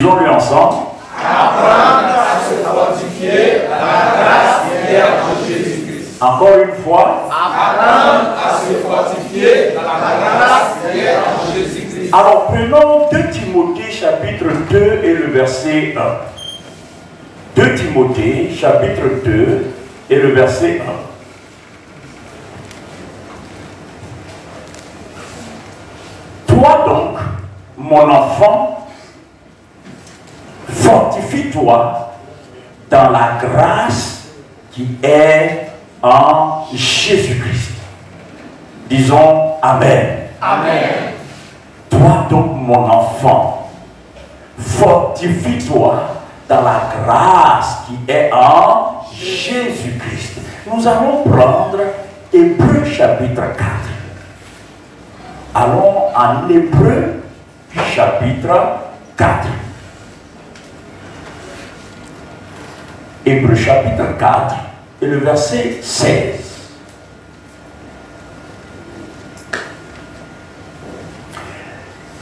Disons-le ensemble. Apprendre à se fortifier dans la grâce qui est en Jésus-Christ. Encore une fois. Apprendre à se fortifier dans la grâce qui est en Jésus-Christ. Alors prenons 2 Timothée chapitre 2 et le verset 1. 2 Timothée chapitre 2 et le verset 1. Toi donc, mon enfant, fortifie-toi dans la grâce qui est en Jésus-Christ. Disons Amen. Amen. Toi donc, mon enfant, fortifie-toi dans la grâce qui est en Jésus-Christ. Nous allons prendre Hébreux chapitre 4. Allons en Hébreux chapitre 4. Hébreux chapitre 4 et le verset 16.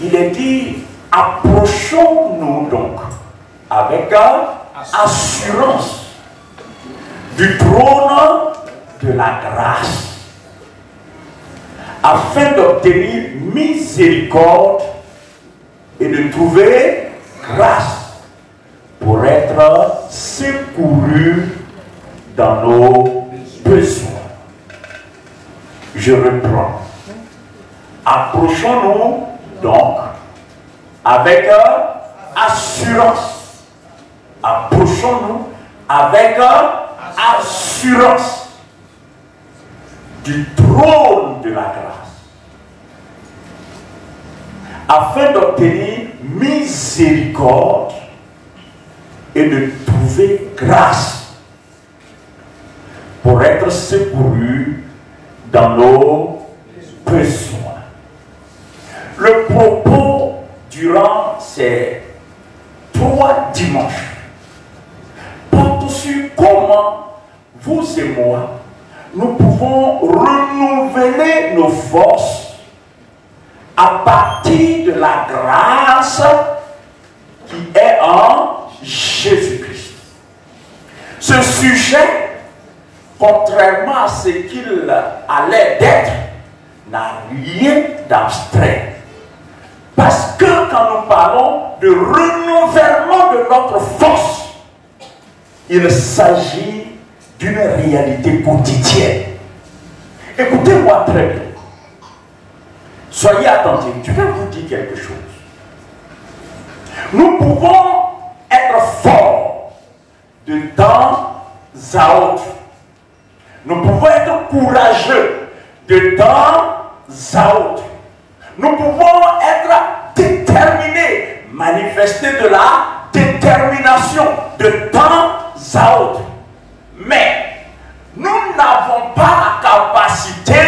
Il est dit, approchons-nous donc avec assurance du trône de la grâce, afin d'obtenir miséricorde et de trouver grâce pour être secouru dans nos besoins. Je reprends. Approchons-nous donc avec assurance. Approchons-nous avec assurance du trône de la grâce, afin d'obtenir miséricorde et de trouver grâce pour être secouru dans nos besoins. Le propos durant ces 3 dimanches porte sur comment vous et moi nous pouvons renouveler nos forces à partir de la grâce qui est en Jésus-Christ. Ce sujet, contrairement à ce qu'il allait d'être, n'a rien d'abstrait. Parce que quand nous parlons de renouvellement de notre force, il s'agit d'une réalité quotidienne. Écoutez-moi très bien. Soyez attentifs. Je vais vous dire quelque chose. Nous pouvons être forts de temps à autre. Nous pouvons être courageux de temps à autre. Nous pouvons être déterminés, manifester de la détermination de temps à autre. Mais nous n'avons pas la capacité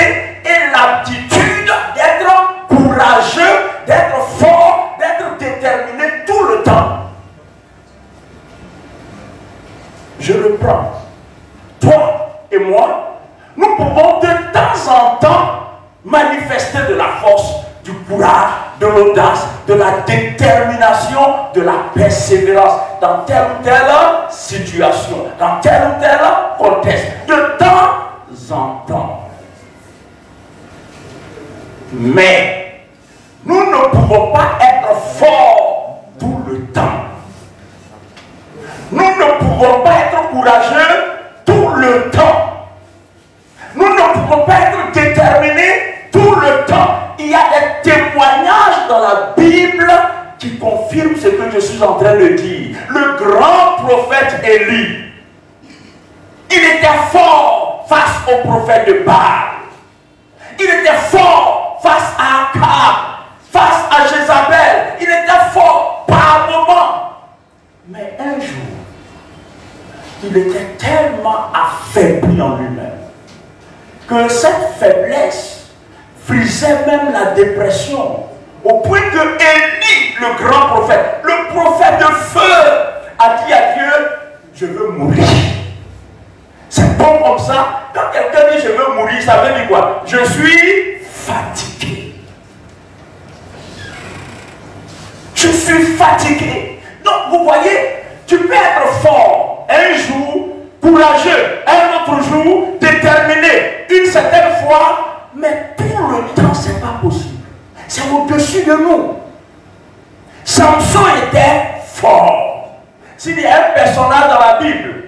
et l'aptitude d'être courageux, d'être fort, d'être déterminé tout le temps. Je reprends. Toi et moi, nous pouvons de temps en temps manifester de la force, du courage, de l'audace, de la détermination, de la persévérance dans telle ou telle situation, dans tel ou tel contexte, de temps en temps. Mais nous ne pouvons pas être forts tout le temps. Nous ne pouvons pas être courageux tout le temps. Nous ne pouvons pas être déterminés tout le temps. Il y a des témoignages dans la Bible qui confirment ce que je suis en train de dire. Le grand prophète Élie, il était fort face au prophète de Baal. Il était fort face à Akab, face à Jézabel. Il était fort par moment. Mais un jour, il était tellement affaibli en lui-même que cette faiblesse frisait même la dépression, au point que Élie, le grand prophète, le prophète de feu, a dit à Dieu, je veux mourir. C'est bon comme ça. Quand quelqu'un dit je veux mourir, ça veut dire quoi? Je suis fatigué. Je suis fatigué. Donc Donc vous voyez, tu peux être fort un jour, courageux un autre jour, déterminé une certaine fois, mais tout le temps, ce n'est pas possible. C'est au-dessus de nous. Samson était fort. S'il y a un personnage dans la Bible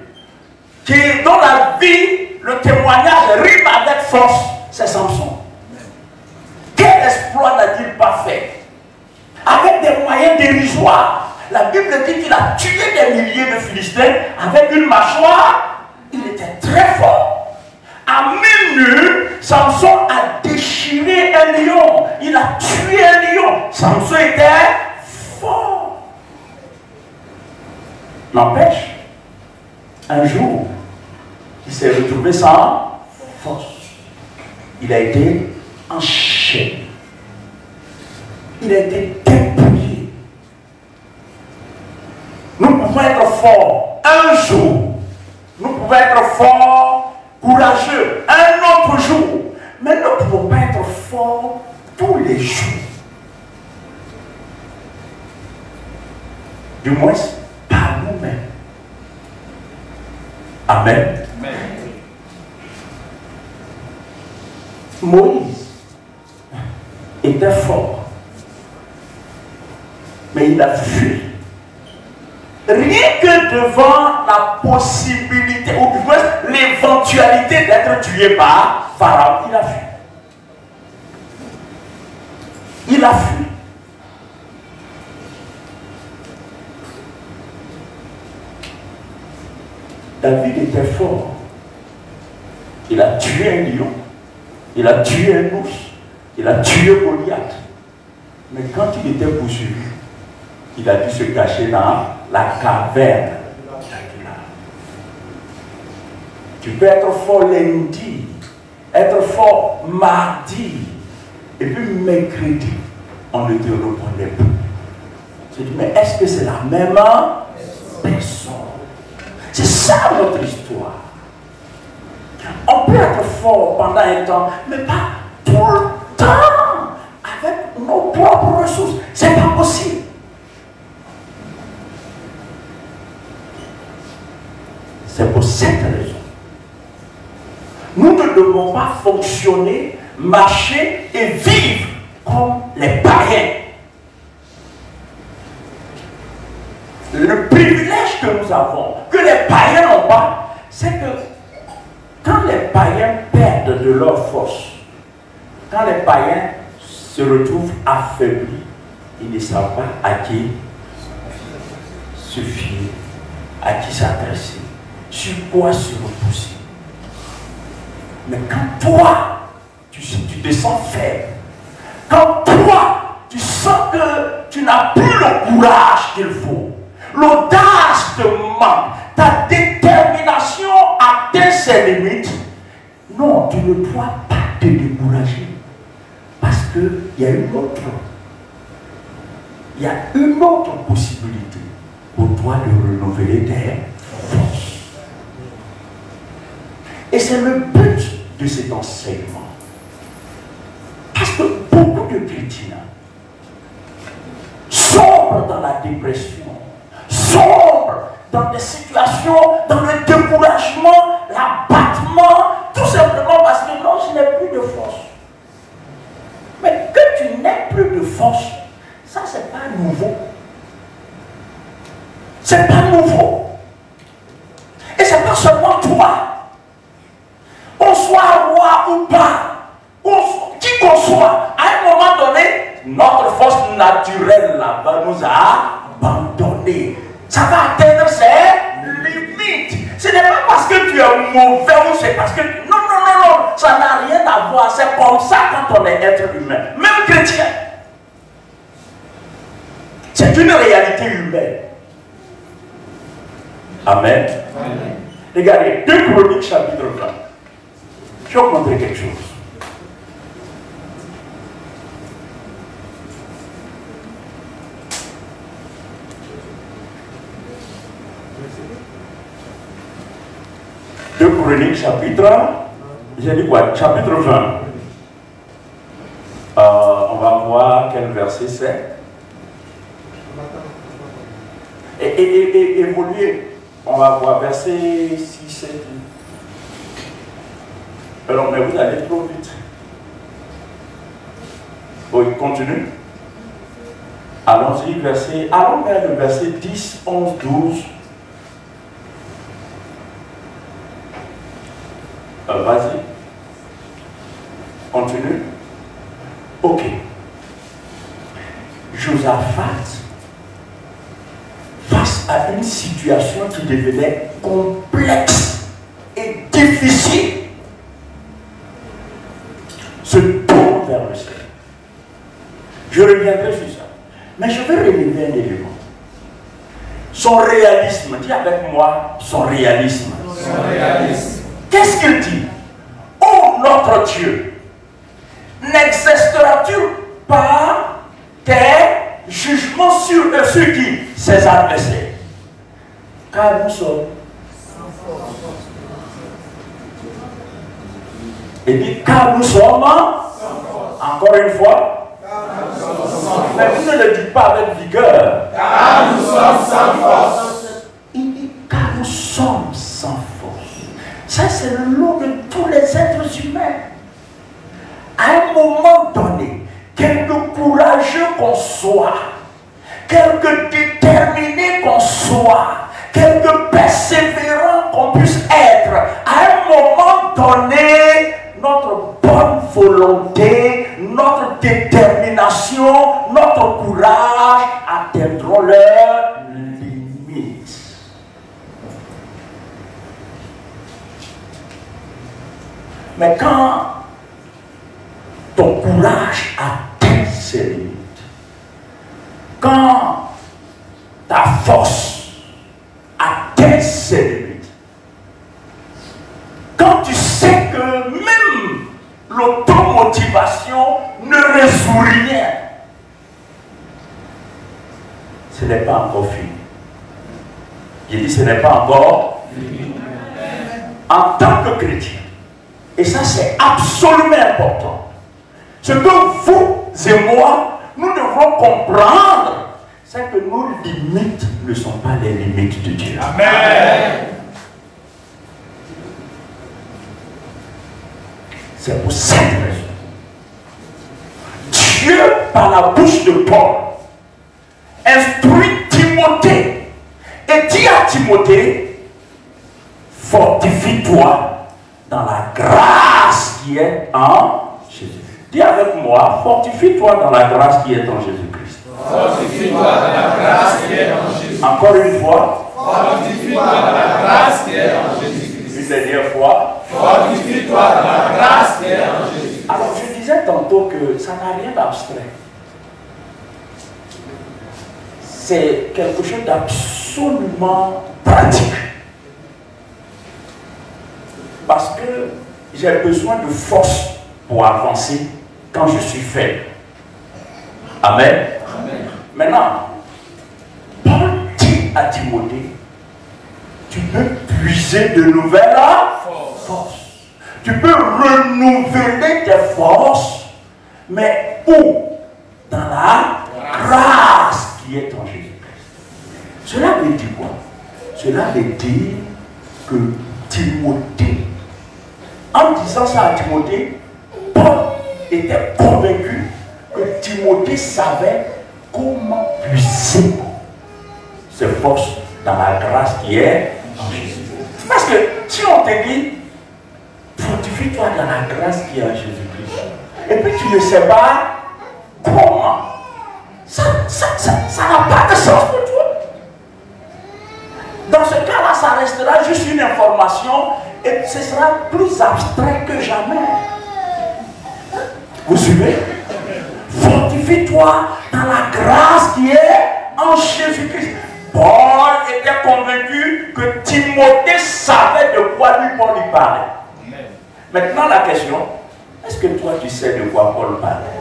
dont la vie, le témoignage rime avec force, c'est Samson. Quel exploit n'a-t-il pas fait? Avec des moyens dérisoires. La Bible dit qu'il a tué des milliers de Philistins avec une mâchoire. Il était très fort. À main nue, Samson a déchiré un lion. Il a tué un lion. Samson était fort. N'empêche, un jour, il s'est retrouvé sans force. Il a été enchaîné. Il a été dépouillé. Nous pouvons être forts un jour. Nous pouvons être forts, courageux un autre jour. Mais nous ne pouvons pas être forts tous les jours. Du moins, par nous-mêmes. Amen. Amen. Moïse était fort. Mais il a fui. Rien que devant la possibilité, ou du moins l'éventualité d'être tué par Pharaon, il a fui. Il a fui. David était fort. Il a tué un lion. Il a tué un ours. Il a tué Goliath. Mais quand il était poursuivi, il a dû se cacher dans la caverne. Tu peux être fort lundi, être fort mardi, et puis mercredi, on ne te reconnaît plus. Je dis, mais est-ce que c'est la même personne? C'est ça notre histoire. On peut être fort pendant un temps, mais pas tout le temps, avec nos propres ressources. C'est pas possible. C'est pour cette raison. Nous ne devons pas fonctionner, marcher et vivre comme les païens. Le privilège que nous avons, que les païens n'ont pas, c'est que quand les païens perdent de leur force, quand les païens se retrouvent affaiblis, ils ne savent pas à qui se fier, à qui s'adresser, sur quoi se repousser. Mais quand toi, tu te sens faible, quand toi, tu sens que tu n'as plus le courage qu'il faut, l'audace te manque, ta détermination atteint ses limites, non, tu ne dois pas te décourager. Parce qu'il y a une autre possibilité pour toi de renouveler tes forces. Et c'est le but de cet enseignement. Parce que beaucoup de chrétiens sombrent dans la dépression, sombrent dans des situations, dans le découragement, l'abattement, tout simplement parce que non, je n'ai plus de force. Mais que tu n'aies plus de force, ça c'est pas nouveau. C'est pas nouveau. Et c'est pas seulement toi. Qu'on soit roi ou pas, qui qu'on soit, à un moment donné, notre force naturelle là va nous abandonner. Ça va atteindre ses limites. Ce n'est pas parce que tu es mauvais ou c'est parce que... Non, ça n'a rien à voir. C'est comme ça quand on est être humain. Même chrétien. C'est une réalité humaine. Amen. Amen. Regardez, 2 Chroniques chapitre 20. Je vais vous montrer quelque chose. Deux Chroniques chapitre, j'ai dit quoi? Chapitre 20. On va voir quel verset c'est. et évoluer. On va voir verset 6, 7. Alors, mais vous allez trop vite. Oui, continue. Allons-y, allons vers le verset 10, 11, 12. Vas-y. Continue. Ok. Josaphat, face à une situation qui devenait complexe et difficile, se tourne vers le ciel. Je reviendrai sur ça. Mais je vais relever un élément. Son réalisme, dis avec moi, son réalisme. Son réalisme. Qu'est-ce qu'il dit? Oh notre Dieu, n'exerceras-tu pas tes jugements sur qui? Ses adversaires. Car nous sommes sans force. Et dit car nous sommes encore une fois. Mais vous ne le dites pas avec vigueur. Car nous sommes sans force. Il dit car nous sommes sans force. Ça, c'est le lot de tous les êtres humains. À un moment donné, quelque courageux qu'on soit, quelque déterminé qu'on soit, quelque persévérant qu'on puisse être, à un moment donné, notre bonne volonté, notre détermination, notre courage atteindront leurs limites. Mais quand ton courage atteint ses limites, quand ta force atteint ses limites, quand tu sais que même l'automotivation ne résout rien, ce n'est pas encore fini. J'ai dit ce n'est pas encore fini. En tant que chrétien, et ça c'est absolument important, ce que vous et moi, nous devons comprendre, c'est que nos limites ne sont pas les limites de Dieu. Amen. C'est pour cette raison. Dieu, par la bouche de Paul, instruit Timothée et dit à Timothée, fortifie-toi dans la grâce qui est en Jésus. Dis avec moi, fortifie-toi dans la grâce qui est en Jésus-Christ. Fortifie-toi dans la grâce qui est en Jésus. Encore une fois. Fortifie-toi dans la grâce qui est en Jésus-Christ. Une dernière fois. Fortifie-toi dans la grâce qui est en Jésus. Alors je disais tantôt que ça n'a rien d'abstrait. C'est quelque chose d'absolument pratique. Parce que j'ai besoin de force pour avancer quand je suis faible. Amen. Amen. Maintenant, Paul dit à Timothée, tu peux puiser de nouvelles forces. Tu peux renouveler tes forces, mais où? Dans la grâce qui est en Jésus-Christ. Cela veut dire quoi? Cela veut dire que Timothée, en disant ça à Timothée, Paul était convaincu que Timothée savait comment puiser ses forces dans la grâce qui est en Jésus. Parce que si on te dit, fortifie-toi dans la grâce qui est en Jésus-Christ, et puis tu ne sais pas comment, ça n'a pas de sens pour toi. Dans ce cas-là, ça restera juste une information et ce sera plus abstrait que jamais. Vous suivez? Fortifie-toi dans la grâce qui est en Jésus-Christ. Paul était convaincu que Timothée savait de quoi Paul lui parlait. Maintenant la question, est-ce que toi tu sais de quoi Paul parlait?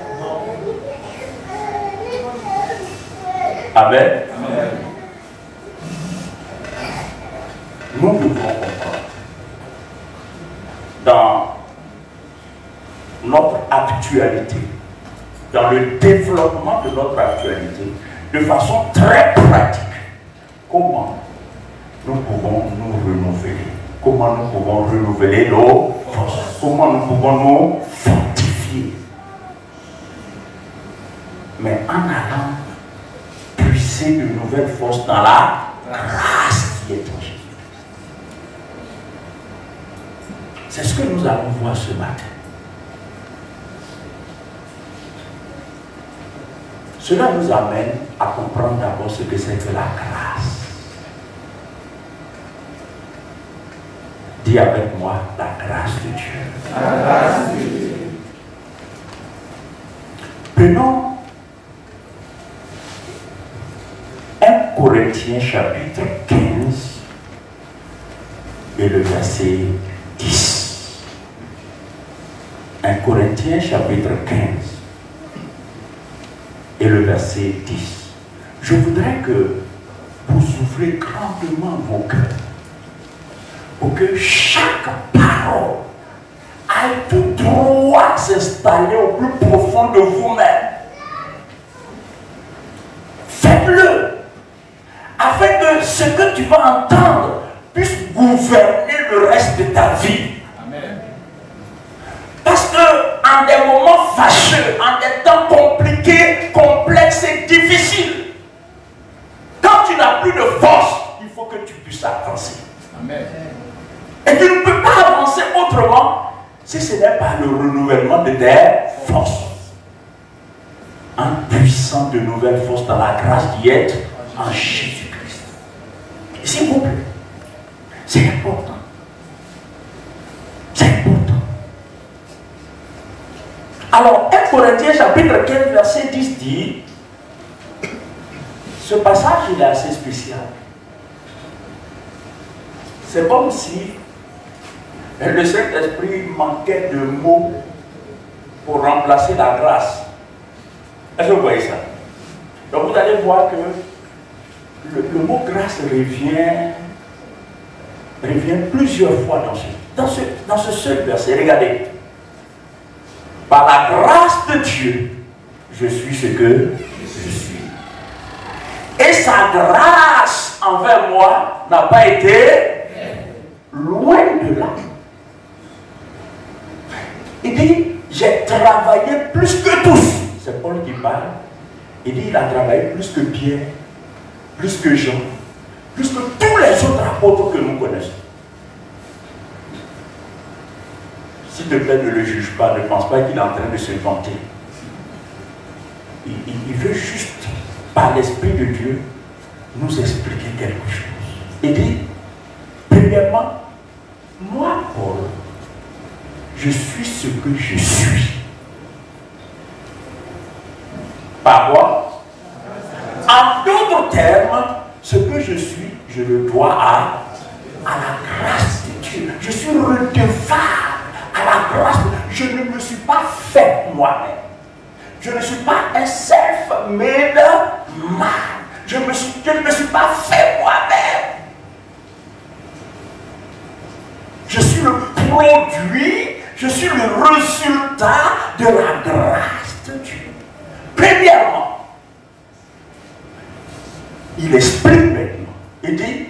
Amen. Amen. Nous devons comprendre dans notre actualité, dans le développement de notre actualité, de façon très pratique, comment nous pouvons nous renouveler? Comment nous pouvons renouveler nos forces? Comment nous pouvons nous fortifier? Mais en allant puiser de nouvelles forces dans la grâce qui est en Jésus. C'est ce que nous allons voir ce matin. Cela nous amène à comprendre d'abord ce que c'est que la grâce. Dis avec moi, la grâce de Dieu. La grâce de Dieu. Prenons 1 Corinthiens chapitre 15 et le verset 10. 1 Corinthiens chapitre 15 et le verset 10. Je voudrais que vous ouvrez grandement vos cœurs pour que chaque parole aille tout droit s'installer au plus profond de vous-même. Faites-le afin que ce que tu vas entendre puisse gouverner le reste de ta vie. Amen. Parce que en des moments fâcheux, en des temps compliqués, complexes et difficiles, quand tu n'as plus de force, il faut que tu puisses avancer. Amen. Et tu ne peux pas avancer autrement si ce n'est pas le renouvellement de tes forces. En puissant de nouvelles forces dans la grâce qui est en Jésus-Christ. S'il vous plaît, c'est important. C'est important. Alors, 1 Corinthiens chapitre 15, verset 10 dit, ce passage il est assez spécial. C'est comme si le Saint-Esprit manquait de mots pour remplacer la grâce. Est-ce que vous voyez ça? Donc vous allez voir que le mot grâce revient plusieurs fois dans ce seul verset. Regardez. Par la grâce de Dieu, je suis ce que je suis. Et sa grâce envers moi n'a pas été loin de là. Il dit, j'ai travaillé plus que tous. C'est Paul qui parle. Il dit, il a travaillé plus que Pierre, plus que Jean, plus que tous les autres apôtres que nous connaissons. S'il te plaît, ne le juge pas, ne pense pas qu'il est en train de se vanter. Il veut juste, par l'Esprit de Dieu, nous expliquer quelque chose. Il dit, premièrement, moi, Paul, je suis ce que je suis. Par quoi? En d'autres termes, ce que je suis, je le dois à la grâce de Dieu. Je suis redevable à la grâce de Dieu. Je ne me suis pas fait moi-même. Je ne suis pas un self-made man. Je ne me suis pas fait moi-même. Je suis le produit, je suis le résultat de la grâce de Dieu. Premièrement, il explique maintenant, il dit,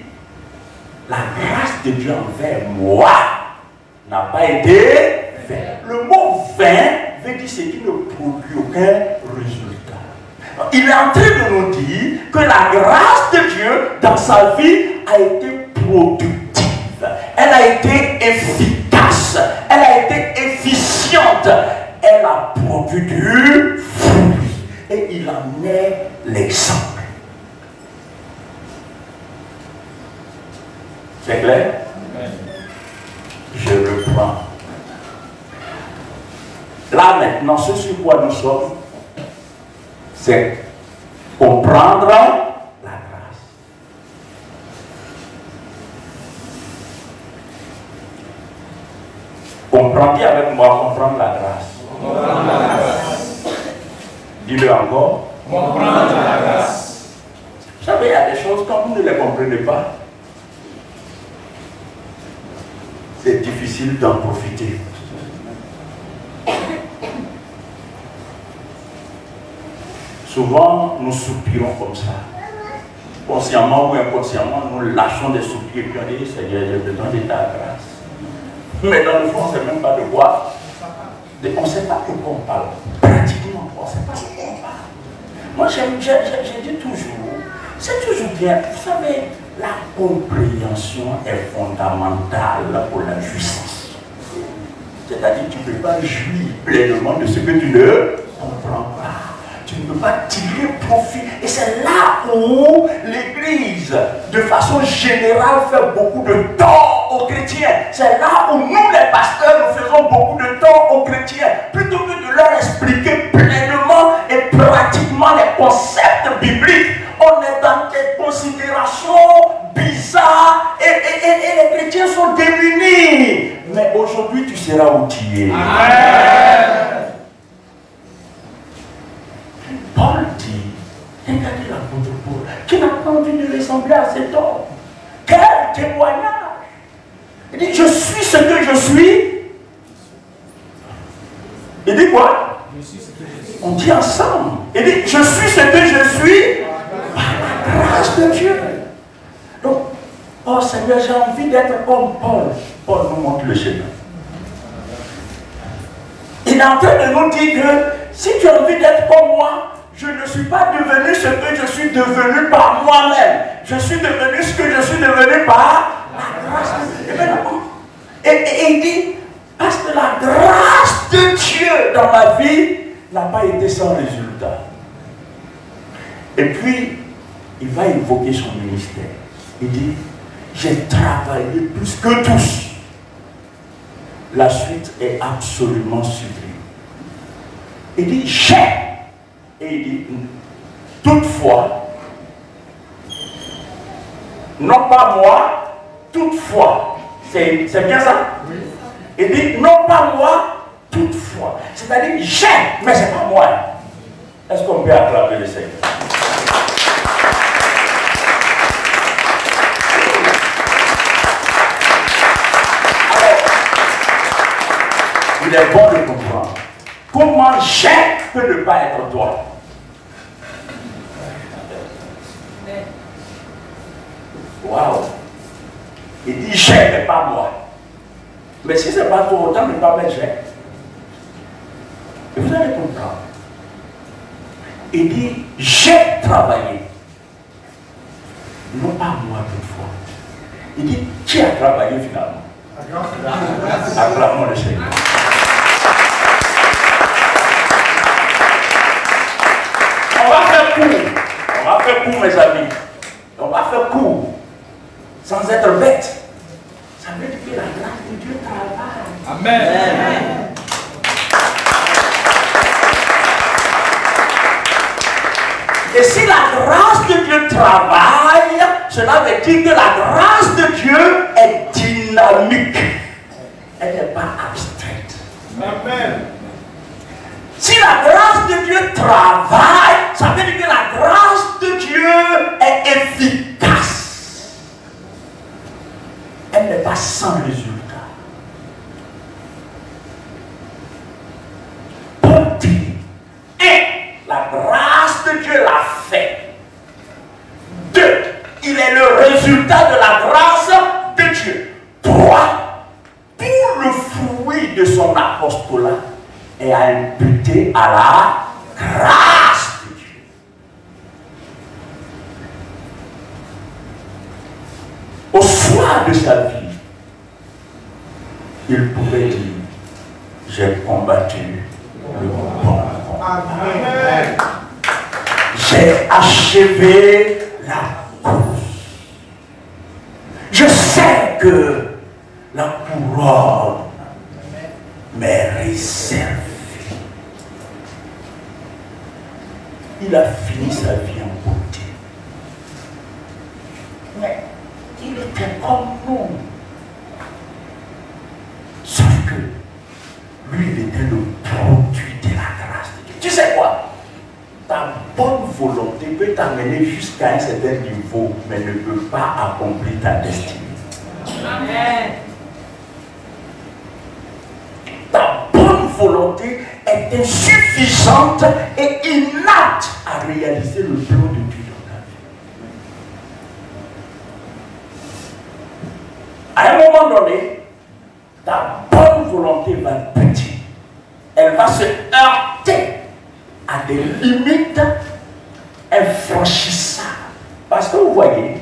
la grâce de Dieu envers moi n'a pas été vaine. Le mot vain veut dire ce qui ne produit aucun résultat. Il est en train de nous dire que la grâce de Dieu dans sa vie a été productive, elle a été efficace, elle a été efficiente, elle a produit du fruit. Et il en est l'exemple. C'est clair? Je reprends. Là maintenant, ce sur quoi nous sommes, c'est comprendre la grâce. Comprenez avec moi, comprendre la grâce. Comprendre la grâce. Dis-le encore. Comprendre la grâce. Vous savez, il y a des choses, quand vous ne les comprenez pas, c'est difficile d'en profiter. Souvent, nous soupirons comme ça. consciemment ou inconsciemment, nous lâchons des soupirs et puis on dit, Seigneur, j'ai besoin de ta grâce. Mais dans le fond, on ne sait même pas de quoi. On ne sait pas de quoi on parle. Pratiquement, on ne sait pas de quoi on parle. Moi, j'ai dit toujours, c'est toujours bien. Vous savez, la compréhension est fondamentale pour la jouissance. C'est-à-dire que tu ne peux pas jouir pleinement de ce que tu ne comprends pas. Tu ne peux pas tirer profit. Et c'est là où l'Église, de façon générale, fait beaucoup de tort aux chrétiens. C'est là où nous, les pasteurs, nous faisons beaucoup de tort aux chrétiens. Plutôt que de leur expliquer pleinement et pratiquement les concepts bibliques, on est dans des considérations bizarres et les chrétiens sont démunis. Mais aujourd'hui, tu seras outillé. Amen. Paul dit, regardez l'apôtre Paul, qui n'a pas envie de ressembler à cet homme. Quel témoignage! Il dit, je suis ce que je suis. Il dit quoi? On dit ensemble. Il dit, je suis ce que je suis par la grâce de Dieu. Donc, oh Seigneur, j'ai envie d'être comme Paul. Paul nous montre le chemin. Il est en train de nous dire que si tu as envie d'être comme moi, je ne suis pas devenu ce que je suis devenu par moi-même. Je suis devenu ce que je suis devenu par la grâce de Dieu. Et il dit, parce que la grâce de Dieu dans ma vie n'a pas été sans résultat. Et puis, il va évoquer son ministère. Il dit, j'ai travaillé plus que tous. La suite est absolument sublime. Il dit, j'ai. Et il dit, toutefois, non pas moi, toutefois. C'est bien ça? Oui. Il dit, non pas moi, toutefois. C'est-à-dire, j'ai, mais ce n'est pas moi. Est-ce qu'on peut acclamer le Seigneur? Alors, il est bon de comprendre. Comment j'ai peut ne pas être toi? Waouh! Il dit j'ai, mais pas moi. Mais si ce n'est pas toi, autant ne pas mettre j'ai. Et vous allez comprendre. Il dit j'ai travaillé. Non pas moi toutefois. Il dit qui a travaillé finalement? Acclamons le Seigneur. On va faire court. On va faire court, mes amis. On va faire court. Sans être bête. Ça veut dire que la grâce de Dieu travaille. Amen. Amen. Et si la grâce de Dieu travaille, cela veut dire que la grâce de Dieu est dynamique. Elle n'est pas abstraite. Amen. Si la grâce de Dieu travaille, ça veut dire que la grâce de Dieu est efficace. Elle n'est pas sans résultat. Paul dit, et la grâce de Dieu l'a fait. 2, il est le résultat de la grâce de Dieu. 3, tout le fruit de son apostolat est imputé à la grâce de Dieu. Au soir de sa vie, il pouvait dire, j'ai combattu le bon combat. J'ai achevé la course. Je sais que la couronne m'est réservée. Il a fini sa vie en beauté. Mais il était comme nous. Sauf que lui, il était le produit de la grâce de Dieu. Tu sais quoi? Ta bonne volonté peut t'amener jusqu'à un certain niveau, mais ne peut pas accomplir ta destinée. Amen. Ta bonne volonté est insuffisante et inapte à réaliser le plan de Dieu dans ta vie. À un moment donné, ta bonne volonté va être petite. Elle va se heurter à des limites infranchissables. Parce que vous voyez,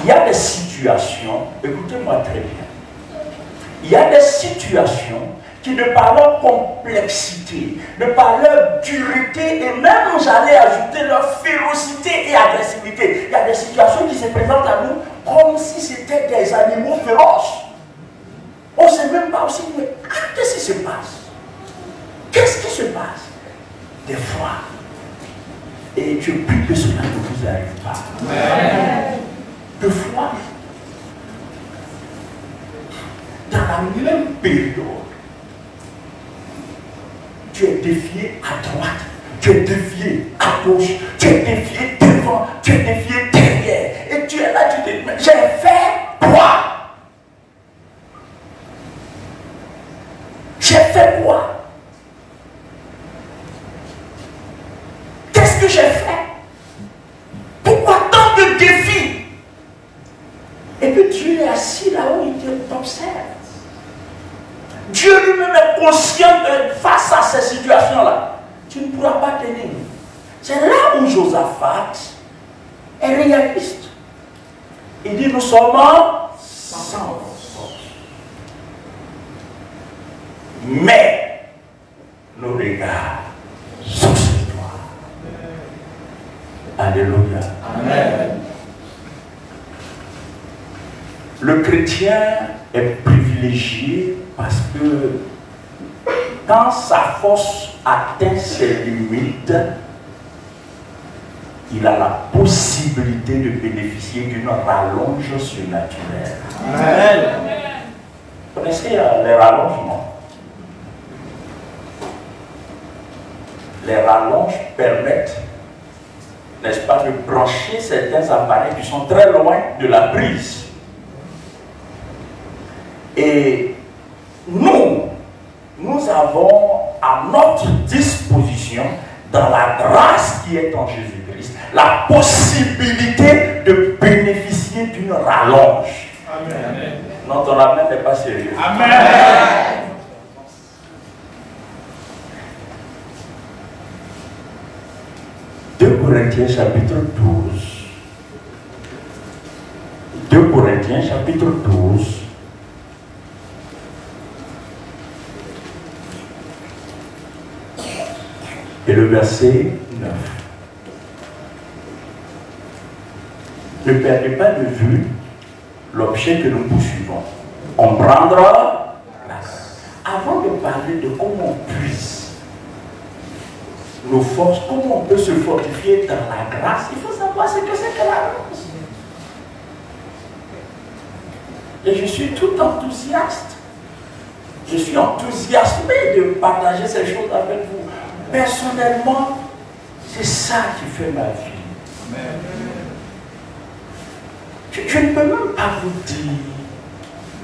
il y a des situations, écoutez-moi très bien, il y a des situations qui, de par leur complexité, de par leur dureté, et même j'allais ajouter leur férocité et agressivité, il y a des situations qui se présentent à nous comme si c'était des animaux féroces. On ne sait même pas aussi, mais qu'est-ce qui se passe? Qu'est-ce qui se passe? Des fois, et je prie que cela ne vous arrive pas. Amen. Des fois, dans la même période, tu es défié à droite, tu es défié à gauche, tu es défié devant, tu es défié derrière. Et tu es là, tu te dis, mais j'ai fait quoi? J'ai fait quoi? Qu'est-ce que j'ai fait? Pourquoi tant de défis? Et puis Dieu est assis là-haut, il t'observe. Dieu lui-même est conscient que face à ces situations-là, tu ne pourras pas tenir. C'est là où Josaphat est réaliste. Il dit, nous sommes sans force. Mais nos regards sont sur toi. Alléluia. Amen. Le chrétien est privilégié parce que quand sa force atteint ses limites, il a la possibilité de bénéficier d'une rallonge surnaturelle. Amen. Vous connaissez les rallongements? Les rallonges permettent, n'est-ce pas, de brancher certains appareils qui sont très loin de la prise. Et nous avons à notre disposition, dans la grâce qui est en Jésus-Christ, la possibilité de bénéficier d'une rallonge. Amen. Non, ton amen n'est pas sérieux. Amen. Corinthiens chapitre 12. 2 Corinthiens chapitre 12. Et le verset 9. Ne perdez pas de vue l'objet que nous poursuivons. On prendra grâce. Avant de parler de comment on puise nos forces, comment on peut se fortifier dans la grâce, il faut savoir ce que c'est que la grâce. Et je suis tout enthousiaste. Je suis enthousiasmé de partager ces choses avec vous. Personnellement, c'est ça qui fait ma vie. Amen. Je ne peux même pas vous dire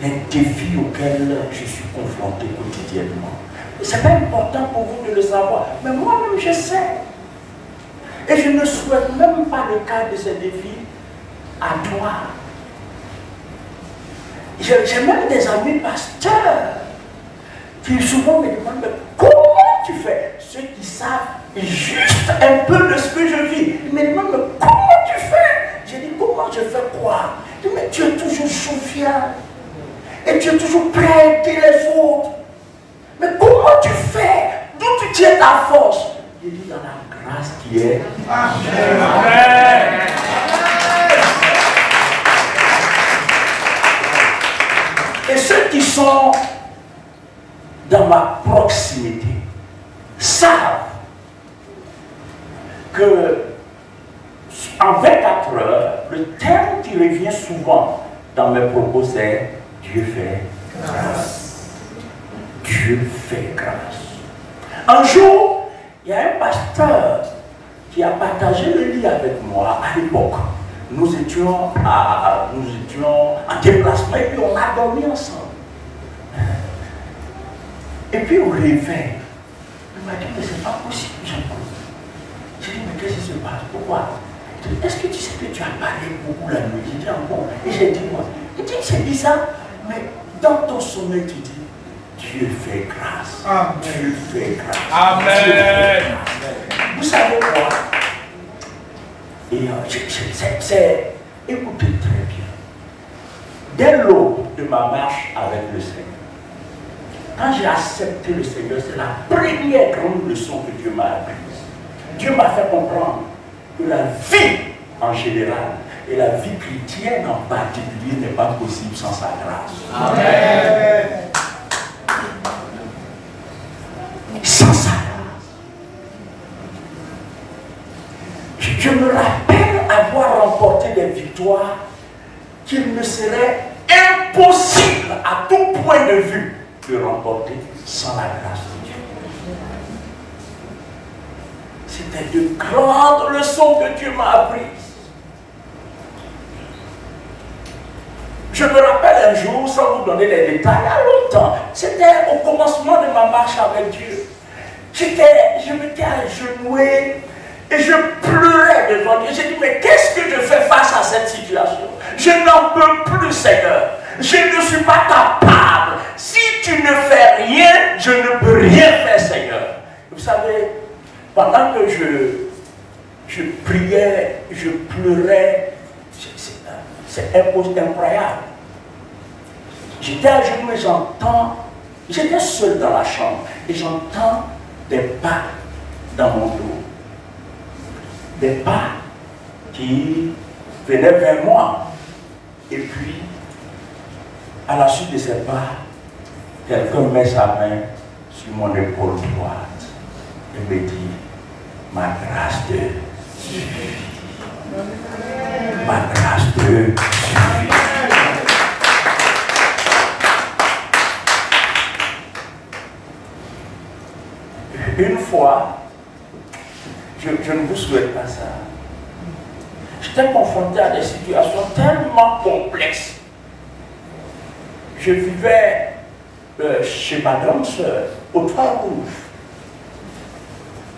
les défis auxquels je suis confronté quotidiennement. Ce n'est pas important pour vous de le savoir, mais moi-même je sais. Et je ne souhaite même pas le cas de ces défis à toi. J'ai même des amis pasteurs qui souvent me demandent, mais comment tu fais? Ceux qui savent juste un peu de ce que je vis, ils me demandent, mais comment tu fais? J'ai dit, comment je fais quoi? Je dis, mais tu es toujours souffrant. Et tu es toujours prêt à aider les autres. Mais comment tu fais? D'où tu tiens ta force? Il dit, dans la grâce qui est. Amen. Et ceux qui sont dans ma proximité savent que en 24 heures, le terme qui revient souvent dans mes propos, c'est Dieu fait grâce. Dieu fait grâce. Un jour, il y a un pasteur qui a partagé le lit avec moi à l'époque. Nous étions en déplacement et puis on a dormi ensemble. Et puis au réveil, il m'a dit, mais c'est pas possible, Jean-Claude. J'ai dit, mais qu'est-ce qui se passe? Pourquoi? Est-ce que tu sais que tu as parlé beaucoup la nuit? J'ai dit, bon. Et j'ai dit, moi, Il dit, c'est bizarre, mais dans ton sommeil, tu dis, Dieu fait grâce. Amen. Dieu fait grâce. Amen. Dieu fait grâce. Vous savez quoi? Et écoutez très bien. Dès l'aube de ma marche avec le Seigneur, quand j'ai accepté le Seigneur, c'est la première grande leçon que Dieu m'a apprise. Dieu m'a fait comprendre que la vie en général et la vie chrétienne en particulier n'est pas possible sans sa grâce. Amen. Sans sa grâce. Je me rappelle avoir remporté des victoires qu'il me serait impossible à tout point de vue de remporter sans la grâce de Dieu. C'était de grandes leçons que Dieu m'a apprises. Je me rappelle un jour, sans vous donner les détails, il y a longtemps, c'était au commencement de ma marche avec Dieu. Je m'étais agenouillé et je pleurais devant Dieu. J'ai dit, mais qu'est-ce que je fais face à cette situation? Je n'en peux plus, Seigneur. Je ne suis pas capable. Si tu ne fais rien, je ne peux rien faire, Seigneur. Vous savez, pendant que je priais, je pleurais, c'est incroyable. J'étais à genoux et j'étais seul dans la chambre et j'entends des pas dans mon dos. Des pas qui venaient vers moi. Et puis, à la suite de ces pas, quelqu'un met sa main sur mon épaule droite et me dit, ma grâce te suffit. Ma grâce te suffit. Une fois, je ne vous souhaite pas ça. J'étais confronté à des situations tellement complexes. Je vivais chez ma grande soeur, au Trois-Rouges.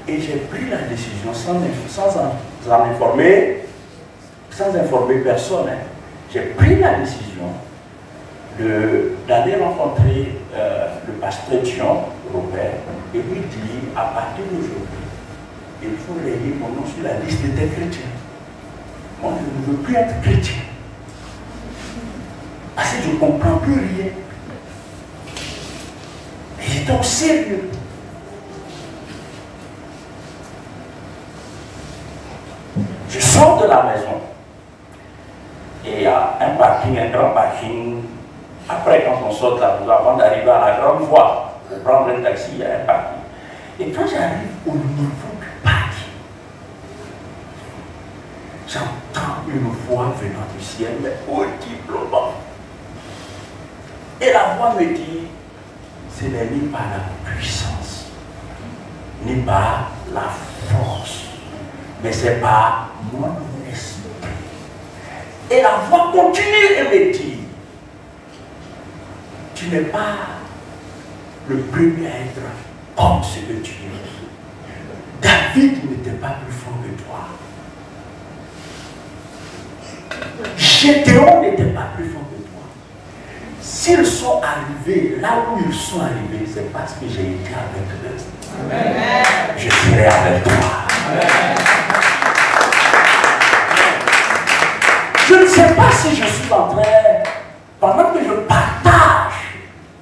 Et j'ai pris la décision, sans informer personne, hein. J'ai pris la décision d'aller rencontrer le pasteur Jean Robert et lui dire, à partir d'aujourd'hui, il faut rayer mon nom sur la liste des chrétiens. Moi, je ne veux plus être chrétien. Parce que je ne comprends plus rien. Et j'étais au sérieux. Je sors de la maison. Et il y a un parking, un grand parking. Après, quand on sort de la maison, avant d'arriver à la grande voie, pour prendre un taxi, il y a un parking. Et quand j'arrive au niveau du parking, j'entends une voix venant du ciel, mais audiblement. Et la voix me dit, ce n'est ni par la puissance, ni par la force, mais c'est par mon esprit. Et la voix continue et me dit, tu n'es pas le premier à être comme ce que tu es. David n'était pas plus fort que toi. Gédéon n'était pas plus fort que toi. S'ils sont arrivés là où ils sont arrivés, c'est parce que j'ai été avec eux. Amen. Je serai avec toi. Amen. Je ne sais pas si je suis en train, pendant que je partage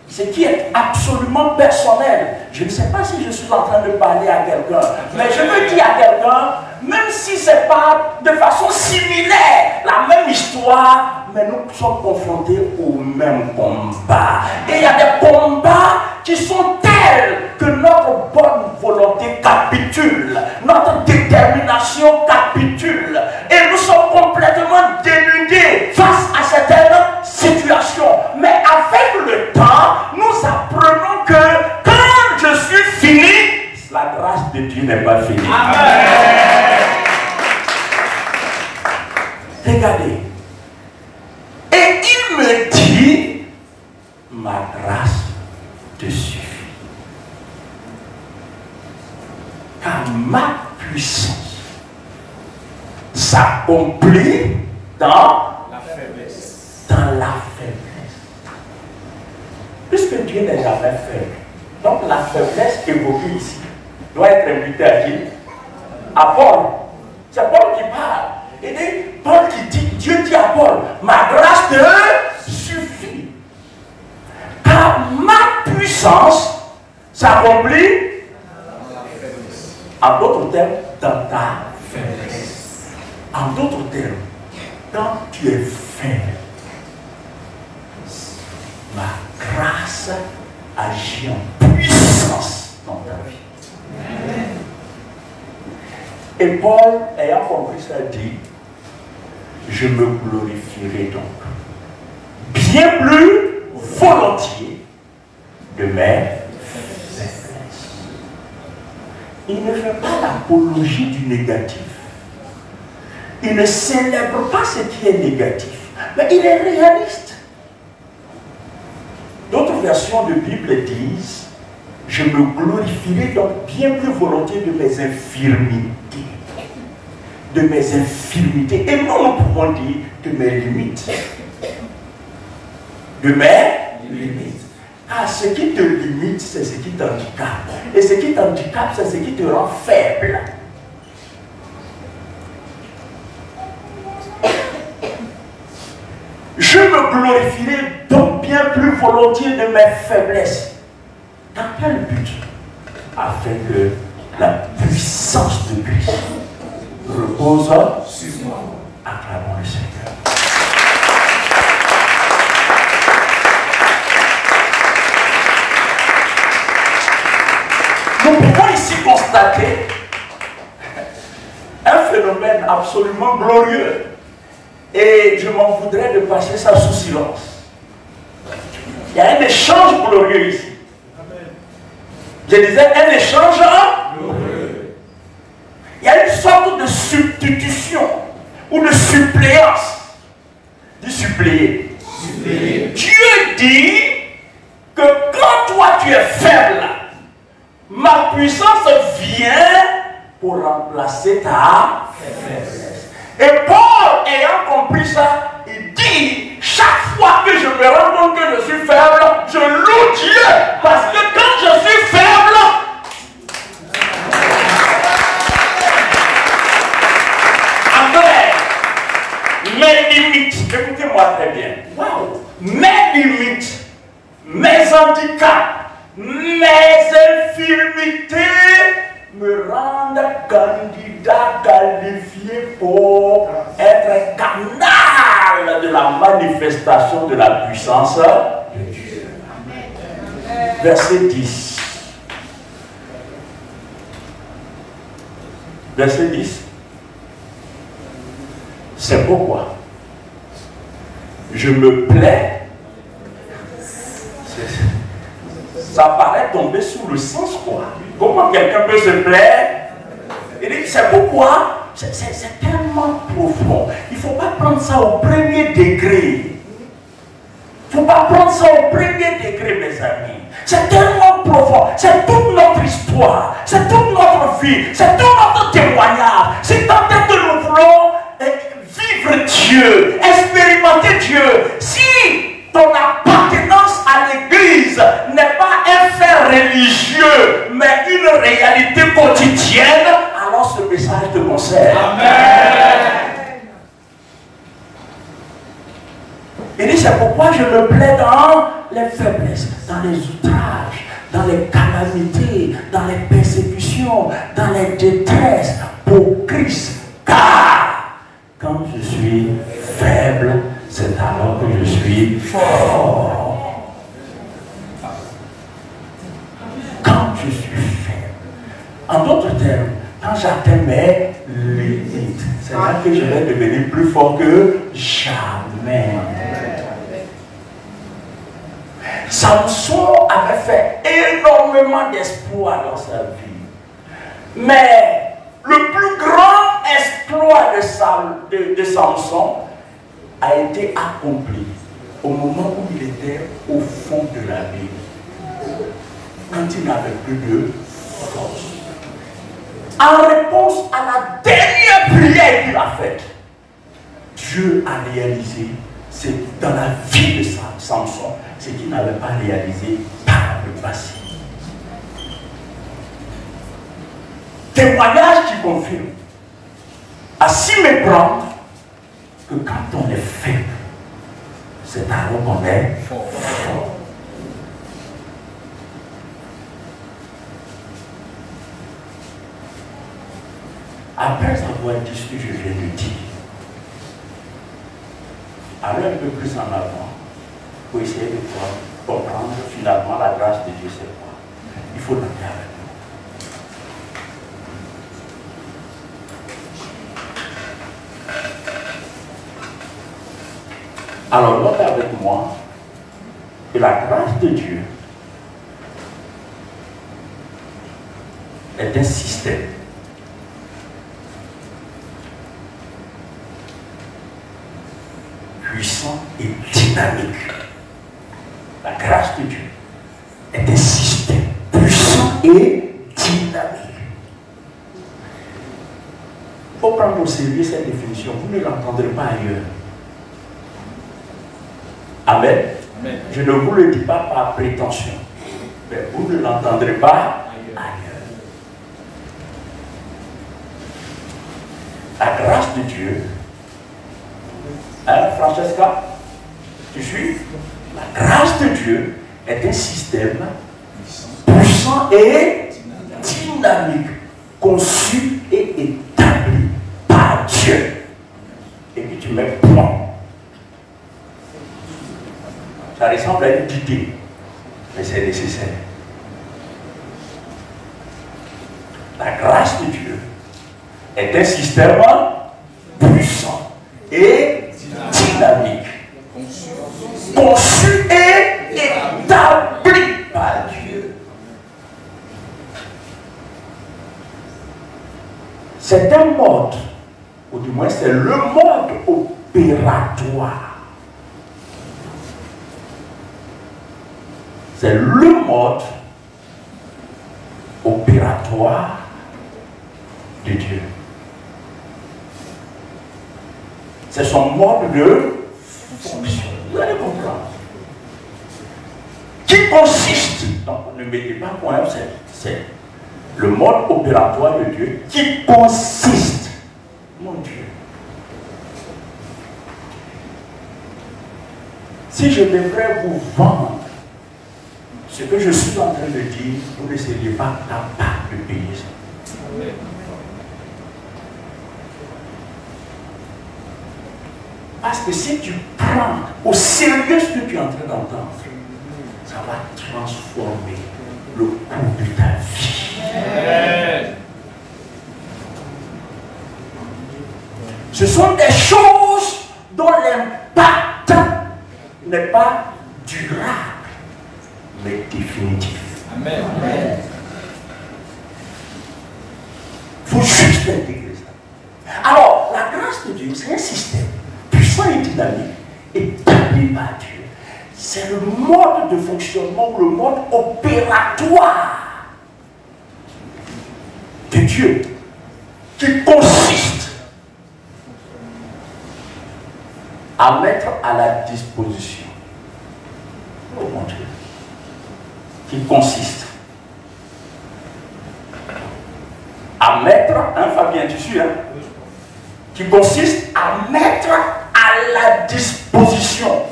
ce qui est absolument personnel, je ne sais pas si je suis en train de parler à quelqu'un, mais je veux dire à quelqu'un, même si ce n'est pas de façon similaire, la même histoire, mais nous sommes confrontés au même combat. Et il y a des combats qui sont tels que notre bonne volonté capitule, notre détermination capitule, et nous sommes complètement dénudés face à certaines situations. Mais avec le temps, nous apprenons que quand je suis fini, la grâce de Dieu n'est pas finie. Amen. Regardez. Et il me dit, ma grâce te suffit. Car ma puissance s'accomplit dans la faiblesse. Dans la puisque Dieu n'est jamais faible, donc la faiblesse évoquée ici doit être imputée à qui? À Paul. C'est Paul qui parle. Et Paul qui dit, Dieu dit à Paul, ma grâce te suffit. Car ma puissance s'accomplit, en d'autres termes, dans ta faiblesse. En d'autres termes, quand tu es faible, ma grâce agit en puissance dans ta vie. Et Paul, ayant compris ça, dit, je me glorifierai donc bien plus volontiers de mes faiblesses. Il ne fait pas l'apologie du négatif. Il ne célèbre pas ce qui est négatif, mais il est réaliste. D'autres versions de Bible disent, je me glorifierai donc bien plus volontiers de mes infirmités. De mes infirmités. Et nous pouvons dire de mes limites. De mes limites. Ah, ce qui te limite, c'est ce qui t'handicape. Et ce qui t'handicape, c'est ce qui te rend faible. Je me glorifierai donc bien plus volontiers de mes faiblesses. Dans quel but? Afin que la puissance de Christ repose sur moi. Acclamons le Seigneur. Nous pouvons ici constater un phénomène absolument glorieux. Et je m'en voudrais de passer ça sous silence. Il y a un échange glorieux ici. Je disais un échange glorieux. Il y a une sorte de substitution ou de suppléance. Du suppléer. Dieu dit que quand toi tu es faible, ma puissance vient pour remplacer ta faiblesse. Et Paul, ayant compris ça, il dit, chaque fois que je me rends compte que je suis faible, je loue Dieu. Parce que quand je suis faible, après, mes limites, écoutez-moi très bien, wow, mes limites, mes handicaps, mes infirmités me rendent candidat qualifié pour être canal de la manifestation de la puissance de Dieu. Verset 10. Verset 10. C'est pourquoi je me plais. Ça paraît tomber sous le sens quoi. Comment quelqu'un peut se plaire? Il dit, c'est pourquoi c'est tellement profond. Il ne faut pas prendre ça au premier degré. Il ne faut pas prendre ça au premier degré, mes amis. C'est tellement profond. C'est toute notre histoire. C'est toute notre vie. C'est tout notre témoignage. C'est tant que nous voulons vivre Dieu, expérimenter Dieu. Si ton appartenance à l'église n'est pas un fait religieux, mais une réalité quotidienne, alors ce message te concerne. Amen. Il dit, c'est pourquoi je me plais dans les faiblesses, dans les outrages, dans les calamités, dans les persécutions, dans les détresses, pour Christ. Car quand je suis faible, c'est alors que je suis fort. Quand je suis faible. En d'autres termes, quand j'atteins mes limites, c'est là que je vais devenir plus fort que jamais. Samson avait fait énormément d'espoir dans sa vie. Mais le plus grand exploit de Samson a été accompli au moment où il était au fond de la Bible, quand il n'avait plus de force. En réponse à la dernière prière qu'il a faite, Dieu a réalisé c'est dans la vie de Samson, ce qu'il n'avait pas réalisé par le passé. Témoignage qui confirme à s'y méprendre que quand on est faible, c'est alors qu'on est fort. Après avoir dit ce que je viens de dire, allez un peu plus en avant pour essayer de comprendre finalement la grâce de Dieu, c'est quoi. Il faut noter avec nous. Alors, notez avec moi que la grâce de Dieu est un système puissant et dynamique. La grâce de Dieu est un système puissant et dynamique. Il faut prendre au sérieux cette définition. Vous ne l'entendrez pas ailleurs. Amen. Amen. Je ne vous le dis pas par prétention, mais vous ne l'entendrez pas ailleurs. La grâce de Dieu, hein, Francesca, tu suis? La grâce de Dieu est un système puissant et dynamique, conçu et établi par Dieu. Et puis tu mets point. Ça ressemble à une idée, mais c'est nécessaire. La grâce de Dieu est un système puissant et dynamique, conçu et établi par Dieu. C'est un mode, ou du moins c'est le mode opératoire. C'est le mode opératoire de Dieu. C'est son mode de fonction. Vous allez comprendre. Qui consiste, donc ne mettez pas point, c'est le mode opératoire de Dieu qui consiste, mon Dieu. Si je devrais vous vendre ce que je suis en train de dire, vous ne seriez pas capable de payer ça. Amen. Parce que si tu prends au sérieux ce que tu es en train d'entendre, ça va transformer le cours de ta vie. Amen. Ce sont des choses dont l'impact n'est pas durable, mais définitif. Amen. Amen. Il faut juste intégrer ça. Alors, la grâce de Dieu, c'est un système puissant et dynamique, établi par Dieu. C'est le mode de fonctionnement, le mode opératoire de Dieu, qui consiste à mettre à la disposition, oh mon Dieu, qui consiste à mettre, hein Fabien, tu suis, hein, qui consiste à mettre à la disposition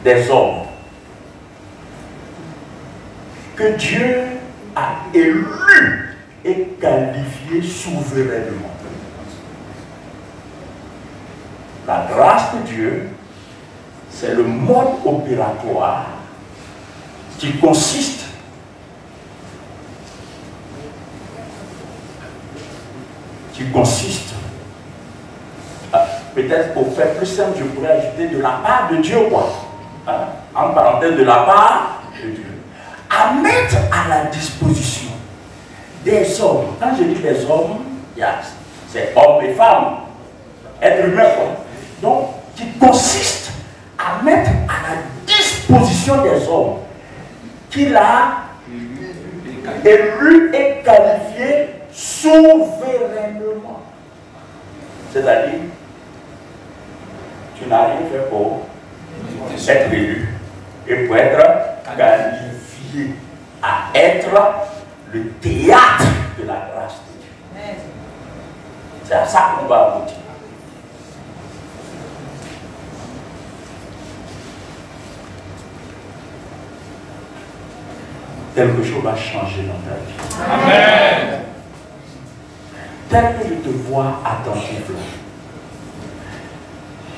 des hommes que Dieu a élus et qualifiés souverainement. La grâce de Dieu, c'est le mode opératoire qui consiste peut-être pour faire plus simple, je pourrais ajouter de la part de Dieu, quoi. Hein? En parenthèse, de la part de Dieu. À mettre à la disposition des hommes. Quand je dis des hommes, c'est hommes et femmes, êtres humains, quoi. Donc, qui consiste à mettre à la disposition des hommes qu'il a élus et qualifiés souverainement. C'est-à-dire, Tu n'as rien fait pour être élu et pour être qualifié à être le théâtre de la grâce de Dieu. C'est à ça qu'on va aboutir. Quelque chose va changer dans ta vie. Amen. Tel que je te vois attentif là,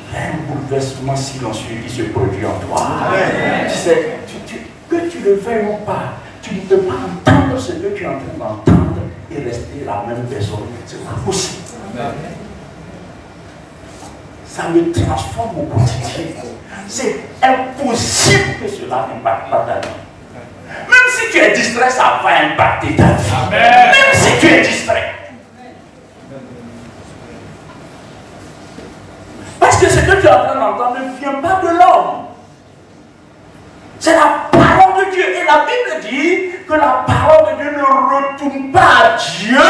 il y a un bouleversement silencieux qui se produit en toi. Amen. Tu sais, que tu le veuilles ou pas, tu ne peux pas entendre ce que tu es en train d'entendre et rester la même personne. C'est pas possible. Amen. Ça me transforme au quotidien. C'est impossible que cela n'impacte pas ta vie. Même si tu es distrait, ça va impacter ta vie. Amen. Même si tu es distrait. Parce que ce que tu es en train d'entendre ne vient pas de l'homme. C'est la parole de Dieu. Et la Bible dit que la parole de Dieu ne retourne pas à Dieu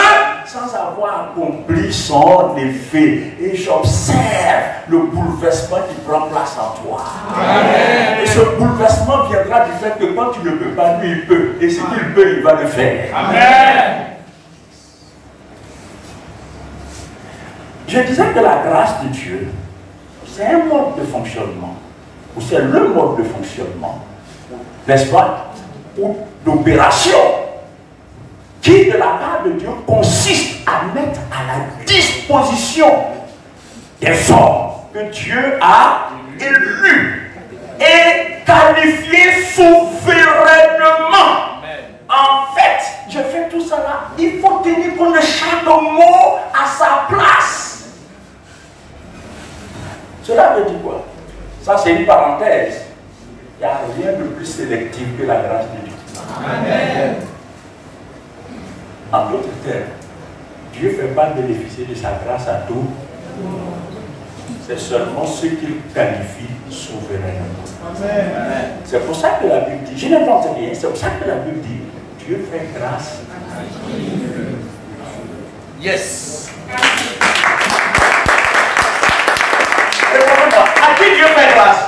sans avoir accompli son effet. Et j'observe le bouleversement qui prend place en toi. Amen. Et ce bouleversement viendra du fait que quand tu ne peux pas, lui il peut. Et ce qu'il peut, il va le faire. Amen. Je disais que la grâce de Dieu, c'est un mode de fonctionnement, ou c'est le mode de fonctionnement, n'est-ce pas, ou d'opération, qui de la part de Dieu consiste à mettre à la disposition des hommes que Dieu a élus et qualifiés souverainement. En fait, je fais tout cela, il faut tenir compte de chaque mot à sa place. Cela veut dire quoi? Ça, c'est une parenthèse. Il n'y a rien de plus sélectif que la grâce de Dieu. Amen. En d'autres termes, Dieu ne fait pas bénéficier de sa grâce à tous. C'est seulement ceux qu'il qualifie souverainement. Amen. C'est pour ça que la Bible dit, je n'invente rien, c'est pour ça que la Bible dit, Dieu fait grâce. Yes. À qui Dieu fait grâce?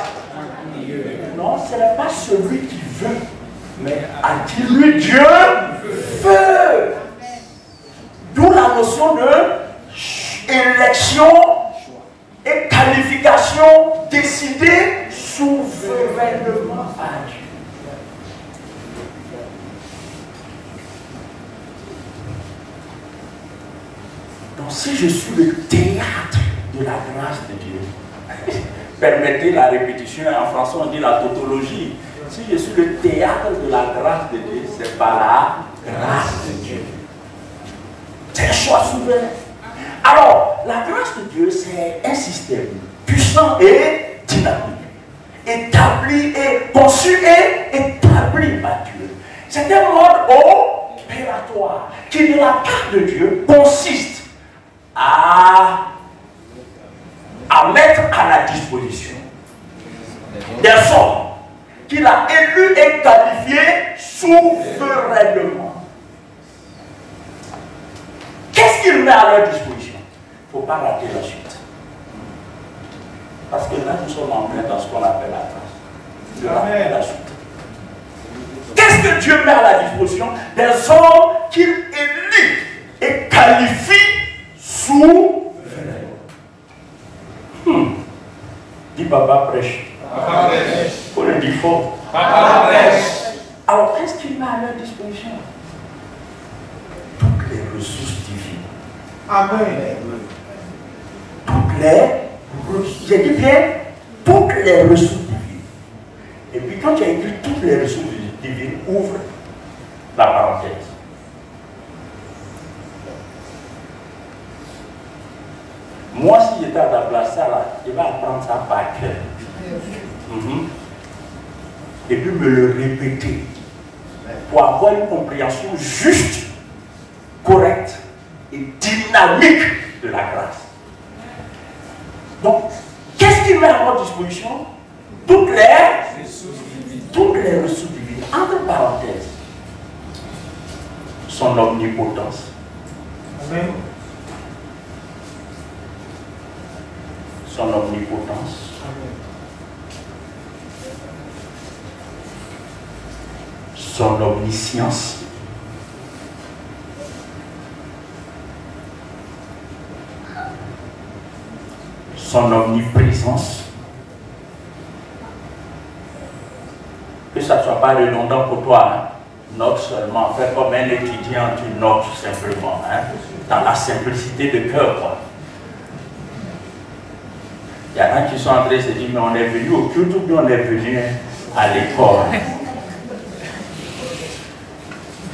Non, ce n'est pas celui qui veut, mais à qui lui Dieu veut. D'où la notion de élection et qualification décidée souverainement par Dieu. Donc si je suis le théâtre de la grâce de Dieu, permettez la répétition, en français on dit la tautologie. Si je suis le théâtre de la grâce de Dieu, c'est par la grâce de Dieu. C'est un choix souverain. Alors, la grâce de Dieu, c'est un système puissant et dynamique, établi et conçu et établi par Dieu. C'est un mode opératoire qui, de la part de Dieu, consiste à mettre à la disposition des hommes qu'il a élus et qualifiés souverainement. Qu'est-ce qu'il met à leur disposition? Il ne faut pas rater la suite. Parce que là, nous sommes en plein dans ce qu'on appelle la grâce. De rater la suite. Qu'est-ce que Dieu met à la disposition? Des hommes qu'il élit et qualifie souverainement. Dis papa prêche. Papa prêche. Faut le dire fort. Papa prêche. Alors qu'est-ce qu'il met à leur disposition? Toutes les ressources divines. Amen. Toutes les ressources. J'ai dit bien, toutes les ressources divines. Et puis quand tu as écrit toutes les ressources divines, ouvre la parenthèse. Moi, si j'étais à ta place, ça là, je vais apprendre ça par cœur. Et puis me le répéter pour avoir une compréhension juste, correcte et dynamique de la grâce. Donc, qu'est-ce qu'il met à votre disposition? Toutes les ressources divines. Entre parenthèses, son omnipotence. Amen. son omnipotence, son omniscience, son omniprésence, que ça ne soit pas redondant pour toi, hein. Note seulement, fais comme un étudiant, tu notes simplement, hein, dans la simplicité de cœur, quoi. Il y en a qui sont en train de se dire, mais on est venu au culte ou bien on est venu à l'école.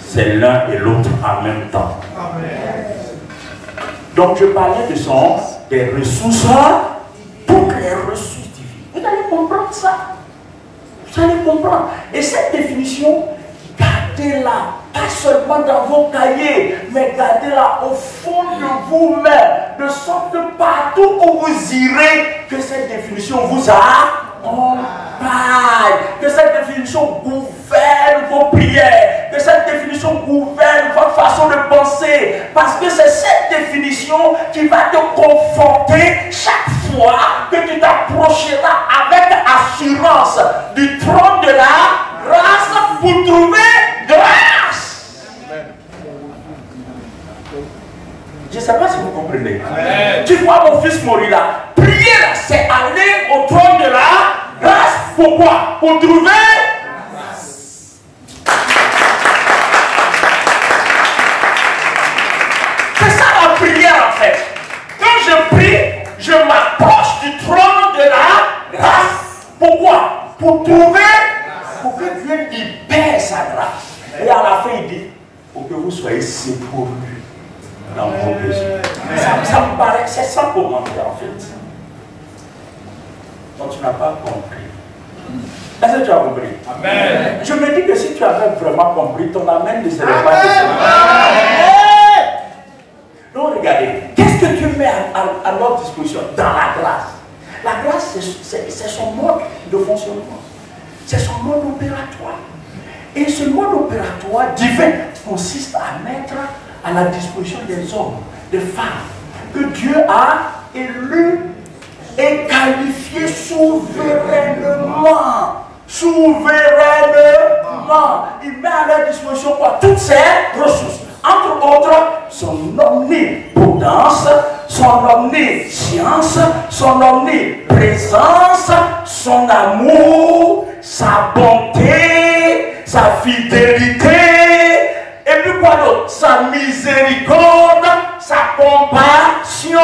C'est l'un et l'autre en même temps. Donc je parlais des ressources, toutes les ressources divines. Vous allez comprendre ça. Vous allez comprendre. Et cette définition, gardez-la, pas seulement dans vos cahiers, mais gardez-la au fond de vous-même, de sorte que partout où vous irez, que cette définition vous accompagne, que cette définition gouverne vos prières, que cette définition gouverne votre façon de penser, parce que c'est cette définition qui va te conforter chaque fois que tu t'approcheras avec assurance du trône de la grâce pour trouver grâce. Je ne sais pas si vous comprenez. Amen. Tu vois mon fils mourir là. Prier là, c'est aller au trône de la grâce. Pourquoi? Pour trouver grâce. C'est ça la prière en fait. Quand je prie, je m'approche du trône de la grâce. Pourquoi? Pour trouver, pour que Dieu libère sa grâce. Et à la fin, il dit, pour que vous soyez secourus dans vos besoins. Ça me paraît, c'est ça pour moi en fait. Donc tu n'as pas compris. Est-ce que tu as compris? Amen. Je me dis que si tu avais vraiment compris, ton amen ne serait pas de. Donc regardez, qu'est-ce que tu mets à notre disposition dans la grâce? La grâce, c'est son mode de fonctionnement. C'est son mode opératoire. Et ce mode opératoire divin consiste à mettre à la disposition des hommes, des femmes, que Dieu a élus et qualifiés souverainement. Souverainement. Il met à leur disposition quoi? Toutes ces ressources. Entre autres, son omnipotence, son omniscience, son omniprésence, son amour, sa bonté, sa fidélité, et puis quoi d'autre? Sa miséricorde, sa compassion,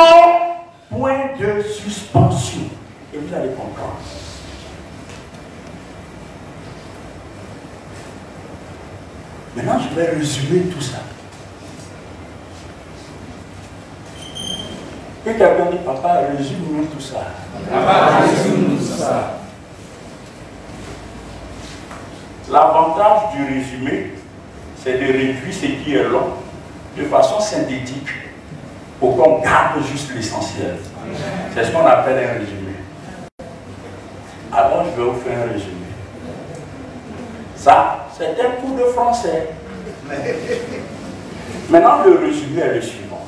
point de suspension. Et vous allez comprendre. Maintenant, je vais résumer tout ça. Et quelqu'un dit, papa, résume-nous tout ça. Papa, résume-nous tout ça. L'avantage du résumé, c'est de réduire ce qui est long de façon synthétique pour qu'on garde juste l'essentiel. C'est ce qu'on appelle un résumé. Alors, je vais vous faire un résumé. Ça, c'est un cours de français. Maintenant, le résumé est le suivant.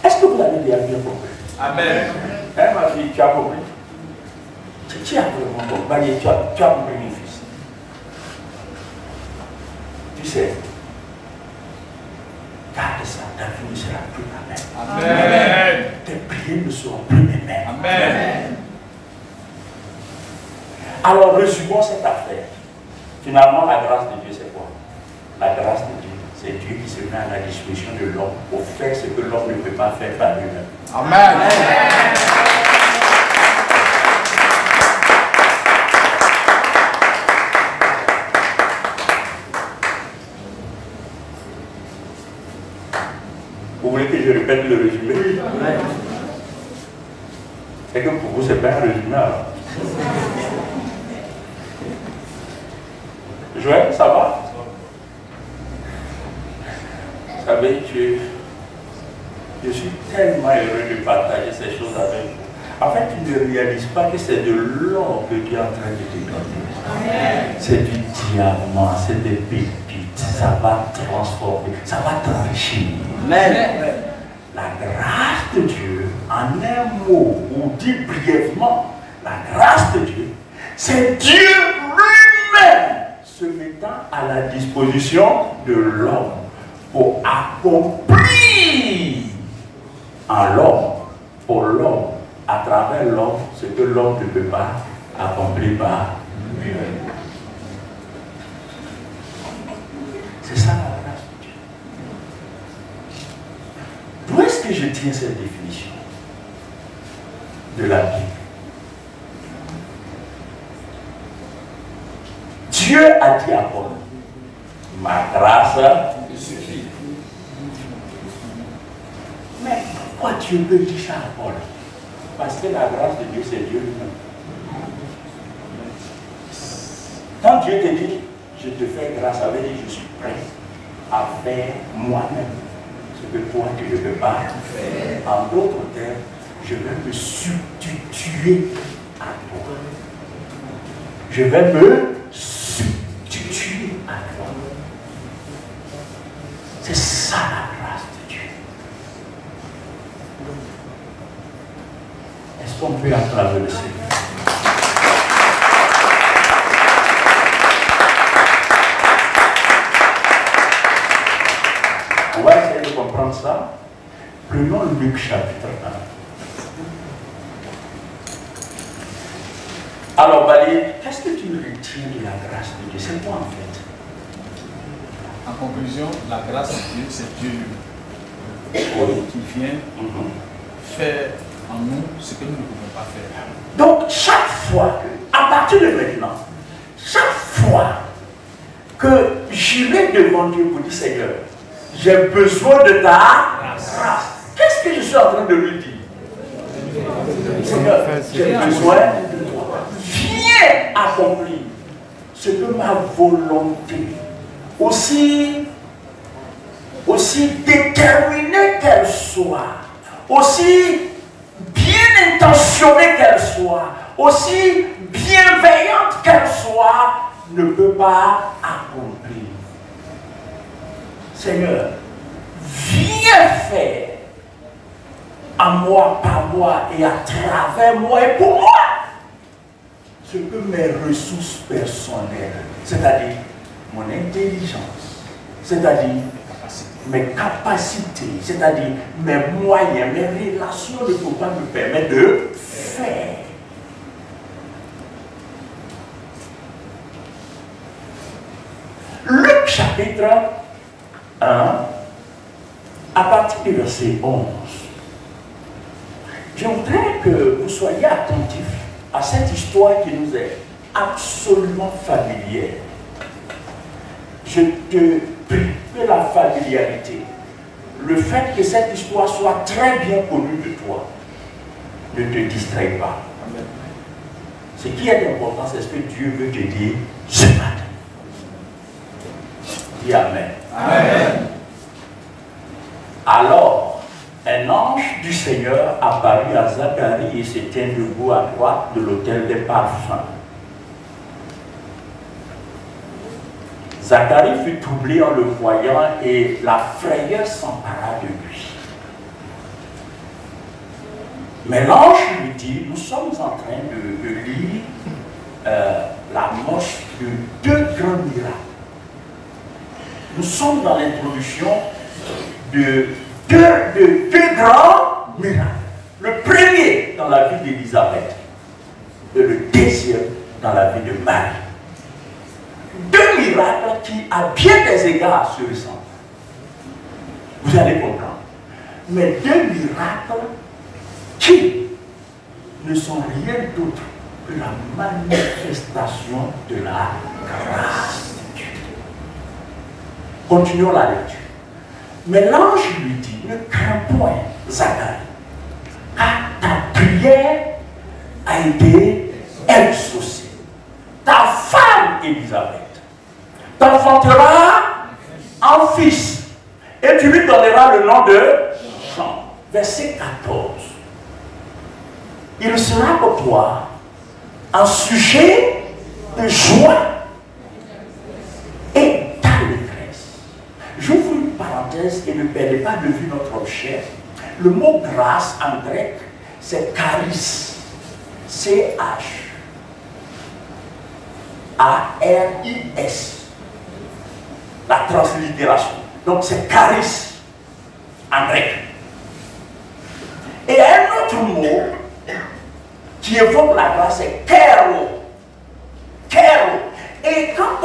Est-ce que vous avez bien compris? Amen. Hein, ma fille, tu as compris? Tu as vraiment compris. Tu as compris, mon fils. Tu sais, garde ça, ta vie ne sera plus la même. Amen. Tes prières ne seront plus les mêmes. Amen. Alors, résumons cette affaire. Finalement, la grâce de Dieu, c'est quoi? La grâce de Dieu, c'est Dieu qui se met à la disposition de l'homme pour faire ce que l'homme ne peut pas faire par lui-même. Amen. Vous voulez que je répète le résumé? Oui. C'est que pour vous, ce n'est pas un résumé alors. Joël, ça va? Vous savez, je suis tellement heureux de partager ces choses avec vous. En fait, tu ne réalises pas que c'est de l'or que tu es en train de te donner. C'est du diamant, c'est des pépites. Ça va transformer, ça va t'enrichir. La grâce de Dieu En un mot, ou dit brièvement, la grâce de Dieu, c'est Dieu lui-même se mettant à la disposition de l'homme pour accomplir en l'homme, pour l'homme, à travers l'homme, ce que l'homme ne peut pas accomplir par lui-même. C'est ça la grâce de Dieu. D'où est-ce que je tiens cette définition de la Bible? Dieu a dit à Paul, ma grâce te suffit. Mais pourquoi Dieu veut dire ça à Paul? Parce que la grâce de Dieu, c'est Dieu lui-même. Quand Dieu te dit, je te fais grâce, ça veut dire je suis prêt à faire moi-même ce que toi tu ne peux pas faire. En d'autres termes, je vais me substituer à toi. Je vais me substituer à toi. C'est ça la grâce de Dieu. Est-ce qu'on peut acclamer le Seigneur? On va essayer de comprendre ça. Prenons Luc chapitre 1. Alors, Bali, qu'est-ce que tu retiens de la grâce de Dieu? C'est quoi en fait? En conclusion, la grâce de Dieu, c'est Dieu lui-même qui vient faire en nous ce que nous ne pouvons pas faire. Donc, chaque fois, à partir de maintenant, chaque fois que j'irai devant Dieu pour dire Seigneur, j'ai besoin de ta grâce. Qu'est-ce que je suis en train de lui dire? Seigneur, j'ai besoin de toi. Viens accomplir ce que ma volonté, aussi déterminée qu'elle soit, aussi bien intentionnée qu'elle soit, aussi bienveillante qu'elle soit, ne peut pas accomplir. Seigneur, viens faire à moi, par moi et à travers moi et pour moi ce que mes ressources personnelles, c'est-à-dire mon intelligence, c'est-à-dire mes capacités, c'est-à-dire mes moyens, mes relations ne peuvent pas me permettre de faire. Luc chapitre 1, à partir du verset 11, je voudrais que vous soyez attentifs à cette histoire qui nous est absolument familière. Je te prie que la familiarité, le fait que cette histoire soit très bien connue de toi, ne te distrait pas. Ce qui est important, c'est ce que Dieu veut te dire ce matin. Dis Amen. Amen. Alors, un ange du Seigneur apparut à Zacharie et se tint debout à droite de l'autel des parfums. Zacharie fut troublé en le voyant et la frayeur s'empara de lui. Mais l'ange lui dit, nous sommes en train de lire l'annonce de deux grands miracles. Nous sommes dans l'introduction de deux grands miracles. Le premier dans la vie d'Élisabeth et le deuxième dans la vie de Marie. Deux miracles qui, à bien des égards, se ressemblent. Vous allez comprendre. Mais deux miracles qui ne sont rien d'autre que la manifestation de la grâce de Dieu. Continuons la lecture. Mais l'ange lui dit, ne crains point, Zacharie, car ta prière a été exaucée. Ta femme, Élisabeth, t'enfantera un fils, et tu lui donneras le nom de Jean. Verset 14. Il sera pour toi un sujet de joie et d'allégresse. J'ouvre une parenthèse et ne perdez pas de vue notre cher. Le mot grâce en grec c'est charis. C-H-A-R-I-S. La translittération. Donc c'est charis en grec. Et un autre mot qui évoque la grâce, c'est kéro. Kéro. Et quand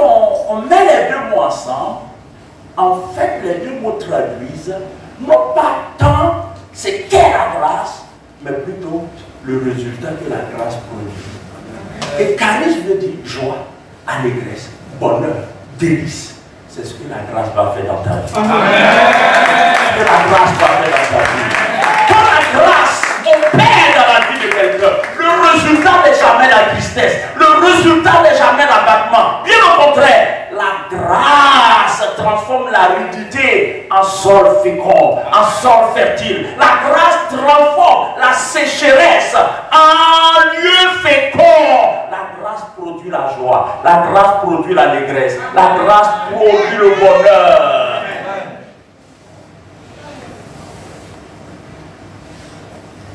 on met les deux mots ensemble, en fait, les deux mots traduisent non pas tant c'est qu'est la grâce, mais plutôt le résultat que la grâce produit. Et charisme veut dire joie, allégresse, bonheur, délice. C'est ce que la grâce va faire dans ta vie. C'est ce que la grâce va faire dans ta vie. Quand la grâce opère dans la vie de quelqu'un, le résultat n'est jamais la tristesse, le résultat n'est jamais l'abattement. Bien au contraire, la grâce transforme l'aridité en sol fécond, en sol fertile. La grâce transforme la sécheresse en lieu fécond. La grâce produit la joie, la grâce produit l'allégresse, la grâce produit le bonheur.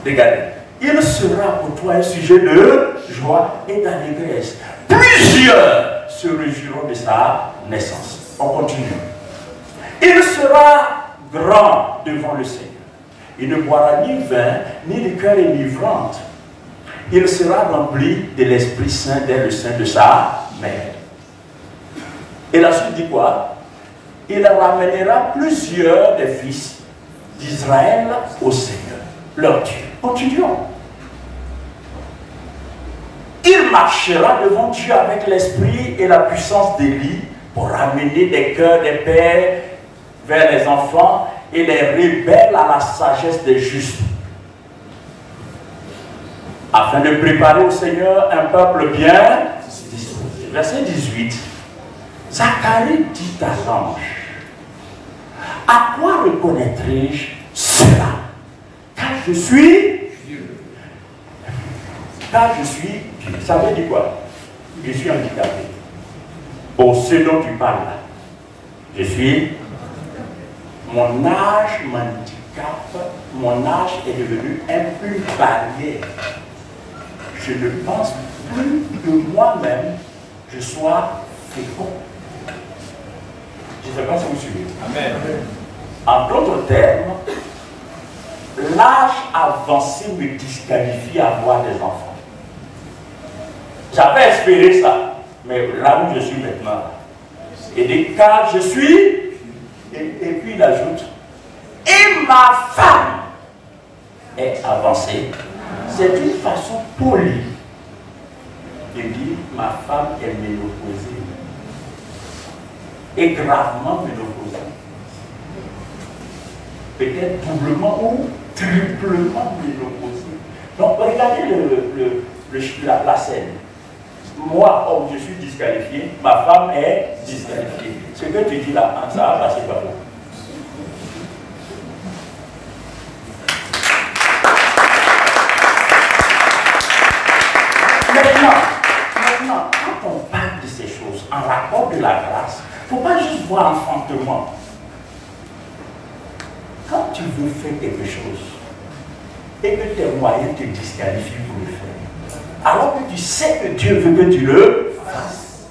Regardez, il sera pour toi un sujet de joie et d'allégresse. Plusieurs se réjouiront de sa naissance. On continue. Il sera grand devant le Seigneur. Il ne boira ni vin, ni liqueur enivrante. Il sera rempli de l'Esprit Saint dès le sein de sa mère. Et la suite dit quoi? Il ramènera plusieurs des fils d'Israël au Seigneur, leur Dieu. Continuons. Il marchera devant Dieu avec l'esprit et la puissance d'Élie pour ramener des cœurs des pères vers les enfants et les rebelles à la sagesse des justes, afin de préparer au Seigneur un peuple bien disposé. Verset 18. Zacharie dit à l'ange, à quoi reconnaîtrai-je cela? Car je suis Dieu. Car je suis Dieu. Ça veut dire quoi? Je suis handicapé. Bon, ce dont tu parles là, je suis. Mon âge m'handicape, mon âge est devenu une barrière. Je ne pense plus que moi-même, je sois fécond. Je ne sais pas si vous suivez. Amen. En d'autres termes, l'âge avancé me disqualifie à avoir des enfants. J'avais espéré ça, mais là où je suis maintenant, et des cas, je suis, et puis il ajoute, et ma femme est avancée. C'est une façon polie de dire ma femme est ménopausée, et gravement ménopausée. Peut-être doublement ou triplement ménopausée. Donc regardez la scène. Moi, homme, je suis disqualifié, ma femme est disqualifiée. Ce que tu dis là, ça va passer par là. Maintenant, quand on parle de ces choses en rapport de la grâce, il ne faut pas juste voir enfantement. Quand tu veux faire quelque chose et que tes moyens te disqualifient pour le faire, alors que tu sais que Dieu veut que tu le fasses,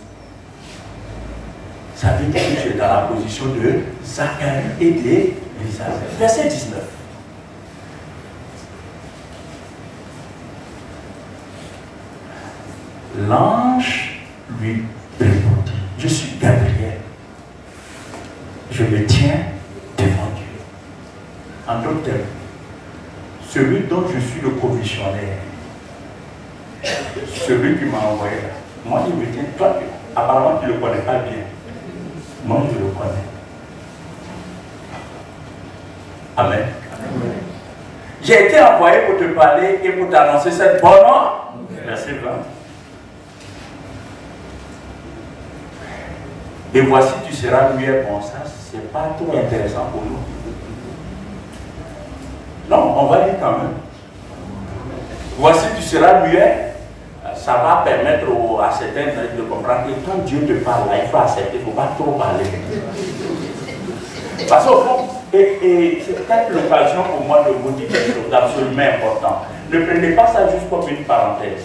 ça veut dire que tu es dans la position de Zacharie et d'Élisabeth. Verset 19. L'ange lui répondit, je suis Gabriel, je me tiens devant Dieu. En d'autres termes, celui dont je suis le commissionnaire, celui qui m'a envoyé là, moi je me tiens, toi, apparemment tu ne le connais pas bien, moi je le connais. Amen. Amen. J'ai été envoyé pour te parler et pour t'annoncer cette bonne nouvelle. Verset 20. Et voici, tu seras muet. Bon, ça, c'est pas trop intéressant pour nous. Non, on va dire quand même. Voici, tu seras muet. Ça va permettre à certains de comprendre que quand Dieu te parle, là, il faut accepter, il ne faut pas trop parler. Parce qu'au fond, et c'est peut-être l'occasion pour moi de vous dire quelque chose d'absolument important. Ne prenez pas ça juste comme une parenthèse.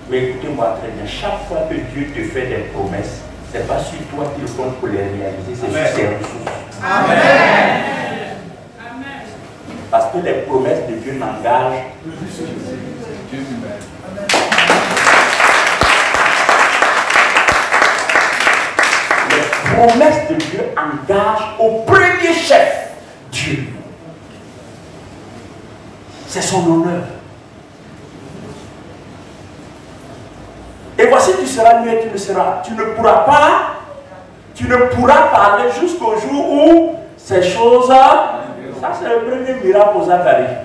Mais écoutez-moi très bien, chaque fois que Dieu te fait des promesses, ce n'est pas sur toi qu'il compte pour les réaliser, c'est sur ses ressources. Amen. Parce que les promesses de Dieu n'engagent Dieu lui-même. Les promesses de Dieu engagent au premier chef Dieu. C'est son honneur. Et voici, tu seras muet, tu ne pourras parler jusqu'au jour où ces choses, ça c'est le premier miracle aux Zacharie.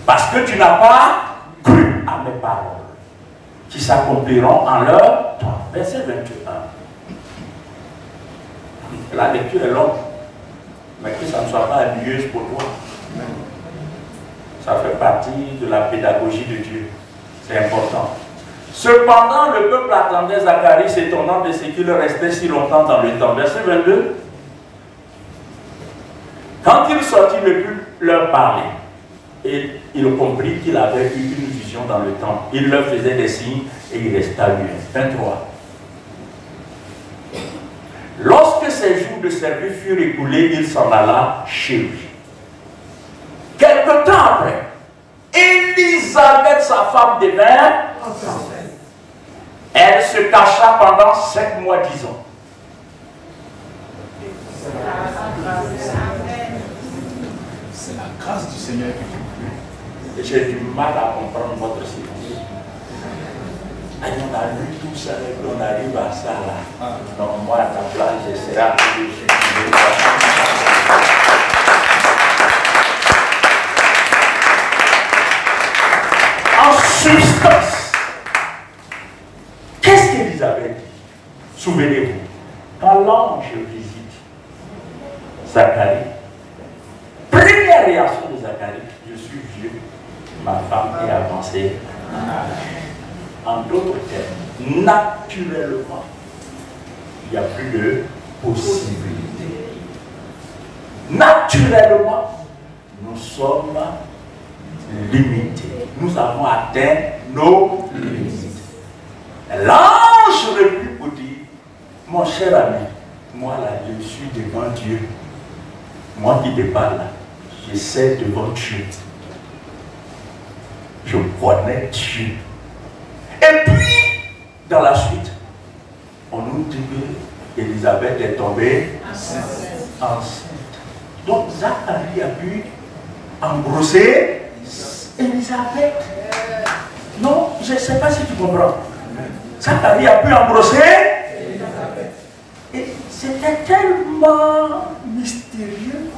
Parce que tu n'as pas cru à mes paroles, qui s'accompliront en leur temps. Verset 21. La lecture est longue, mais que ça ne soit pas ennuyeuse pour toi. Ça fait partie de la pédagogie de Dieu. C'est important. Cependant, le peuple attendait Zacharie, s'étonnant de ce qu'il restait si longtemps dans le temps. Verset 22. Quand il sortit, il ne put leur parler. Et il comprit qu'il avait eu une vision dans le temps. Il leur faisait des signes et il resta muet. 23. Lorsque ses jours de service furent écoulés, il s'en alla chez lui. Quelque temps après, Élisabeth, sa femme, devint enceinte. Elle se cacha pendant 5 mois, disons. C'est la grâce du Seigneur qui J'ai du mal à comprendre votre silence. On a lu tout ça et on arrive à ça là. Non, moi à ta place, j'essaierai de en substance, qu'est-ce qu'Élisabeth dit? Souvenez-vous, quand l'ange visite Zacharie, première réaction de Zacharie, je suis vieux, ma femme est avancée en âge. En d'autres termes, naturellement, il n'y a plus de possibilité. Naturellement, nous sommes limités. Nous avons atteint nos limites. L'ange reprit pour dire, mon cher ami, moi là, je suis devant Dieu. Moi qui te parle là, je sais devant Dieu. Je connais Dieu. Et puis, dans la suite, on nous dit que Élisabeth est tombée enceinte. Donc, Zacharie a pu embrosser Élisabeth. Non, je ne sais pas si tu comprends. Zacharie a pu embrosser Élisabeth. Et c'était tellement mystérieux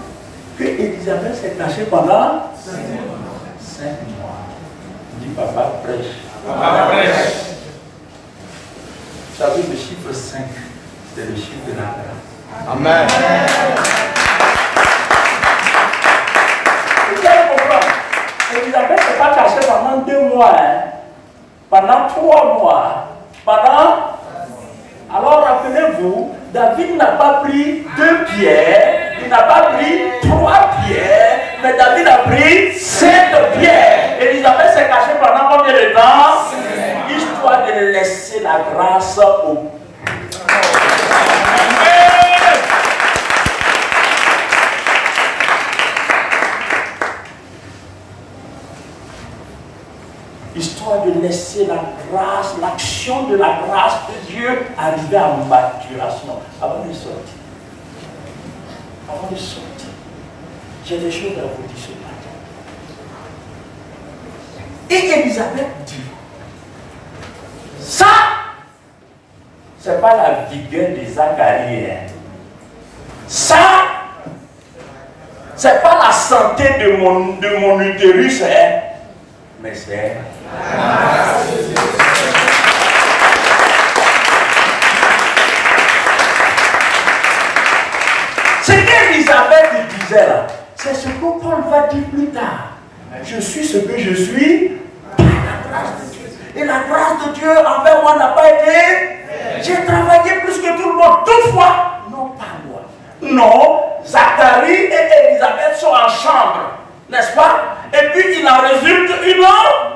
que Élisabeth s'est cachée pendant 5 mois. Dis papa, prêche. Vous savez, le chiffre 5, c'est le chiffre de la grâce. Amen. Vous allez comprendre. Élisabeth ne s'est pas cachée pendant 2 mois, hein. Pendant 3 mois, pendant... Alors rappelez-vous, David n'a pas pris 2 pierres, il n'a pas pris 3 pierres, mais David a pris 7 pierres. Élisabeth s'est cachée pendant combien de temps? Histoire de laisser la grâce au... Histoire de laisser la grâce, l'action de la grâce de Dieu arriver à maturation avant de sortir. Avant de sortir. J'ai des choses à vous dire ce matin. Et Élisabeth dit, ça, c'est pas la vigueur de Zacharie. Ça, c'est pas la santé de mon utérus, hein. Mais c'est ce qu'Élisabeth disait là, c'est ce que Paul va dire plus tard. Je suis ce que je suis par la grâce de Dieu. Et la grâce de Dieu envers moi n'a pas été. J'ai travaillé plus que tout le monde. Toutefois, non pas moi. Non, Zacharie et Élisabeth sont en chambre, n'est-ce pas? et puis il en résulte une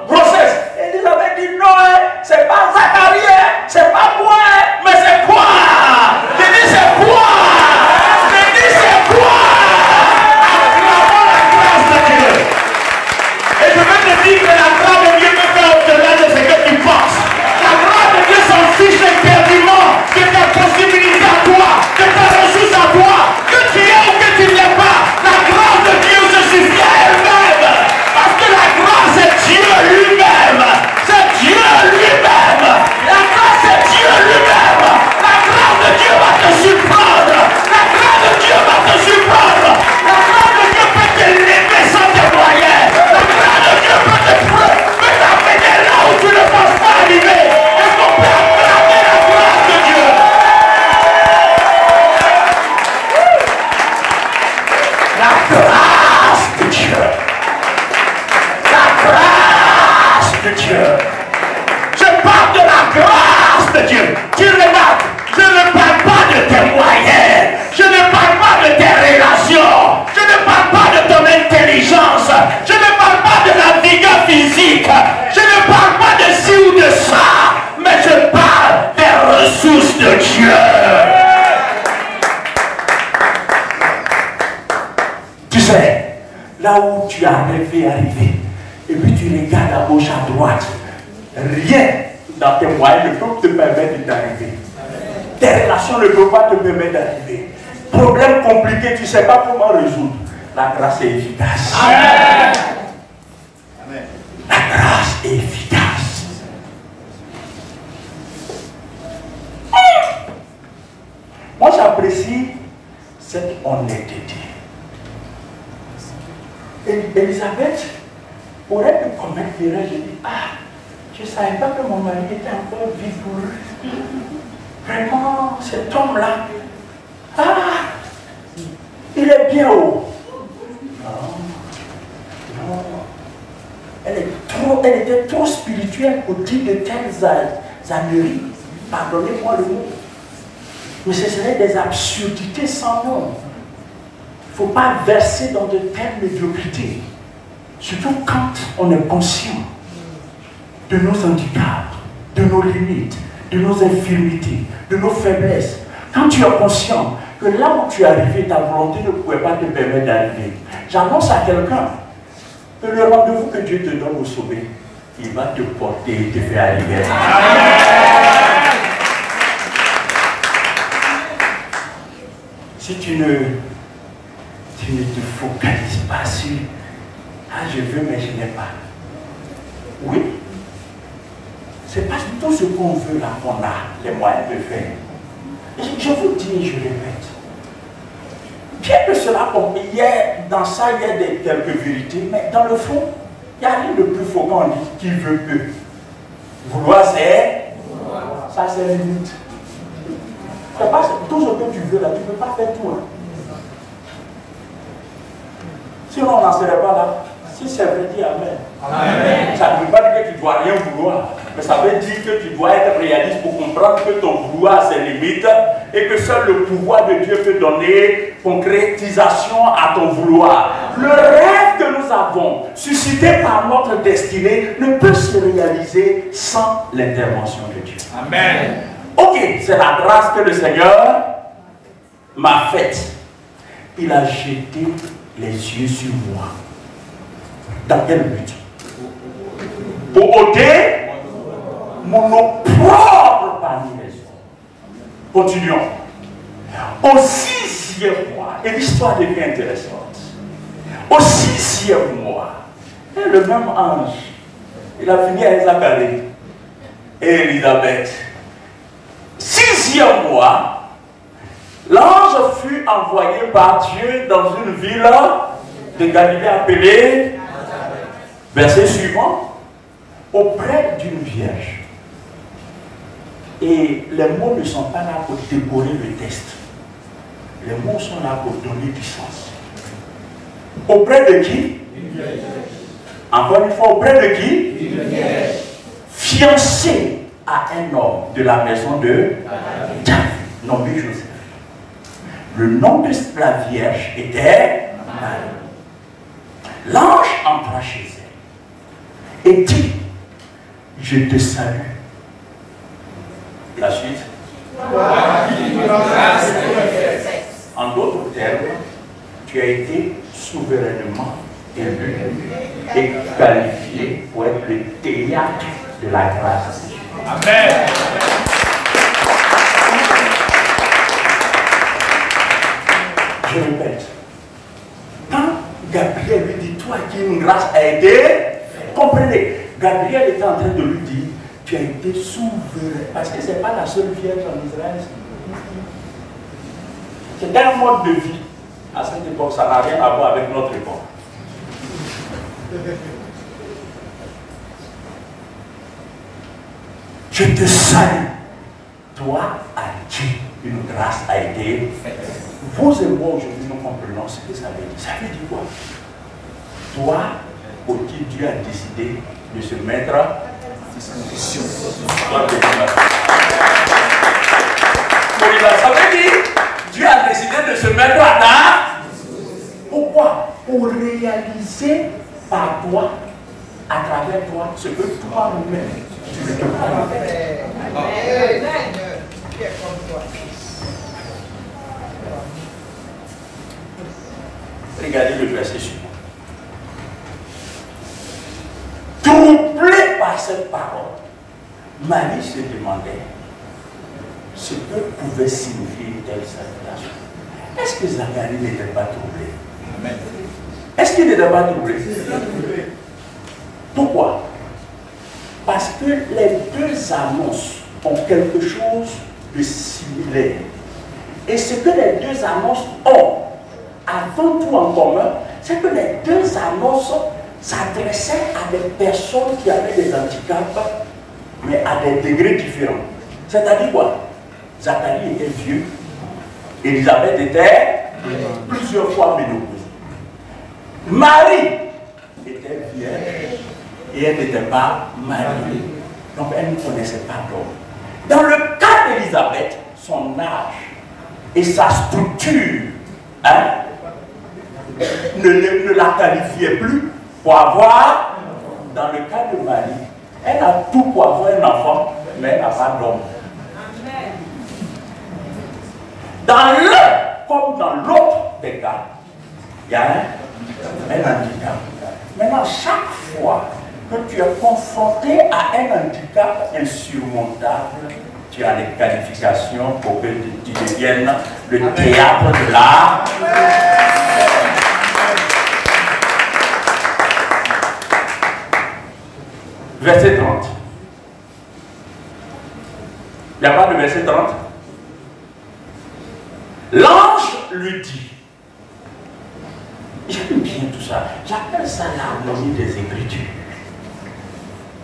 grossesse. Élisabeth dit non, c'est pas Zacharie, c'est pas moi, mais c'est quoi? Je dis c'est quoi? Je dis c'est quoi? Acclamons la grâce de Dieu. Et je veux te dire que la grâce de Dieu peut faire au-delà de ce que tu penses. La grâce de Dieu s'en fiche éperdument de ta possibilité à toi, de ta ressource à toi, que tu es ou que tu n'es pas. La grâce de Dieu se suffit à elle-même. Parce que la grâce c'est Dieu lui-même. C'est Dieu lui-même. La grâce c'est Dieu lui-même. La grâce de Dieu va te surprendre. La grâce de Dieu va te surprendre. La grâce de Dieu peut te lever sans tes moyens. La grâce de Dieu peut t'amener là où tu ne penses pas arriver. Est-ce qu'on peut acclamer la grâce de Dieu? La grâce de Dieu. La grâce de Dieu. Je parle de la grâce de Dieu. Tu remarques, je ne parle pas de tes moyens. Je ne parle pas de tes relations. Je ne parle pas de ton intelligence. Je ne parle pas de la vigueur physique. Je ne parle pas de ci ou de ça. Mais je parle des ressources de Dieu. Tu sais, là où tu as rêvé arriver, et puis tu regardes à gauche, à droite, rien dans tes moyens ne peut te permettre d'arriver. Tes relations ne peuvent pas te permettre d'arriver. Problème compliqué, tu ne sais pas comment résoudre. La grâce est efficace. Amen. La grâce est efficace. Moi, j'apprécie cette honnêteté. Élisabeth aurait pu commettre l'erreur. Je dis, je ne savais pas que mon mari était encore vigoureux. Vraiment, cet homme-là, il est bien haut. Non. Elle était trop spirituelle pour dire de telles âneries. Pardonnez-moi le mot. Mais ce serait des absurdités sans nom. Il ne faut pas verser dans de telles médiocrités. Surtout quand on est conscient de nos handicaps, de nos limites, de nos infirmités, de nos faiblesses. Quand tu es conscient que là où tu es arrivé, ta volonté ne pouvait pas te permettre d'arriver. J'annonce à quelqu'un que le rendez-vous que Dieu te donne au sommet, il va te porter et te faire arriver. Amen. Si tu ne te focalises pas sur je veux mais je n'ai pas. Oui. C'est pas tout ce qu'on veut là qu'on a les moyens de faire. Je vous dis et je répète. Bien que cela, dans ça il y a quelques vérités, mais dans le fond, il n'y a rien de plus faux quand on dit qui veut peu. Vouloir c'est ça c'est limite. C'est pas tout ce que tu veux là, tu ne peux pas faire tout. Hein. Sinon on n'en serait pas là. Si c'est vrai, dis Amen. Amen. Ça ne veut pas dire que tu ne dois rien vouloir, mais ça veut dire que tu dois être réaliste pour comprendre que ton vouloir a ses limites et que seul le pouvoir de Dieu peut donner concrétisation à ton vouloir. Le rêve que nous avons, suscité par notre destinée, ne peut se réaliser sans l'intervention de Dieu. Amen. Ok, c'est la grâce que le Seigneur m'a faite. Il a jeté les yeux sur moi. Dans quel but? Pour ôter mon opprobre parmi les hommes. Continuons. Au 6e mois, et l'histoire devient intéressante. Au 6e mois, le même ange, il a fini avec Zacharie et Élisabeth. 6e mois, l'ange fut envoyé par Dieu dans une ville de Galilée appelée, verset suivant, auprès d'une vierge. Et les mots ne sont pas là pour décorer le texte. Les mots sont là pour donner du sens. Auprès de qui? Encore une fois, auprès de qui? Fiancé à un homme de la maison de David, nommé Joseph. Le nom de la vierge était Marie. L'ange entra chez elle et dit, je te salue. La suite. En d'autres termes, tu as été souverainement élu et qualifié pour être le théâtre de la grâce. Amen. Je répète, quand Gabriel lui dit, toi qui une grâce a été, comprenez, Gabriel était en train de lui dire, tu as été souverain, parce que ce n'est pas la seule vierge en Israël. C'est un mode de vie. À cette époque, ça n'a rien à voir avec notre époque. Je te salue, toi à qui une grâce a été faite. Vous et moi aujourd'hui nous comprenons ce que ça veut dire. Ça veut dire quoi? Toi, pour qui Dieu a décidé de se mettre à disposition. Ça veut dire Dieu a décidé de se mettre à ta. Pourquoi? Pour réaliser par toi, à travers toi, ce que toi-même tu ne peux pas faire. Regardez le verset suivant. Troublé par cette parole, Marie se demandait ce que pouvait signifier une telle salutation. Est-ce que Zacharie n'était pas troublé? Est-ce qu'il n'était pas troublé? Pourquoi? Parce que les deux annonces ont quelque chose de similaire. Et ce que les deux annonces ont, avant tout en commun, c'est que les deux annonces s'adressaient à des personnes qui avaient des handicaps, mais à des degrés différents. C'est-à-dire quoi? Zacharie était vieux, Élisabeth était plusieurs fois ménopausée. Marie était vierge et elle n'était pas mariée. Donc elle ne connaissait pas d'homme. Dans le cas d'Élisabeth, son âge et sa structure ne la qualifiaient plus pour avoir. Dans le cas de Marie, elle a tout pour avoir un enfant, mais elle n'a pas d'homme. Dans l'un comme dans l'autre des cas, il y a un handicap. Maintenant, chaque fois que tu es confronté à un handicap insurmontable, tu as les qualifications pour que tu deviennes le théâtre de l'art. Verset 30. Il n'y a pas de verset 30. L'ange lui dit, j'aime bien tout ça, j'appelle ça l'harmonie des Écritures.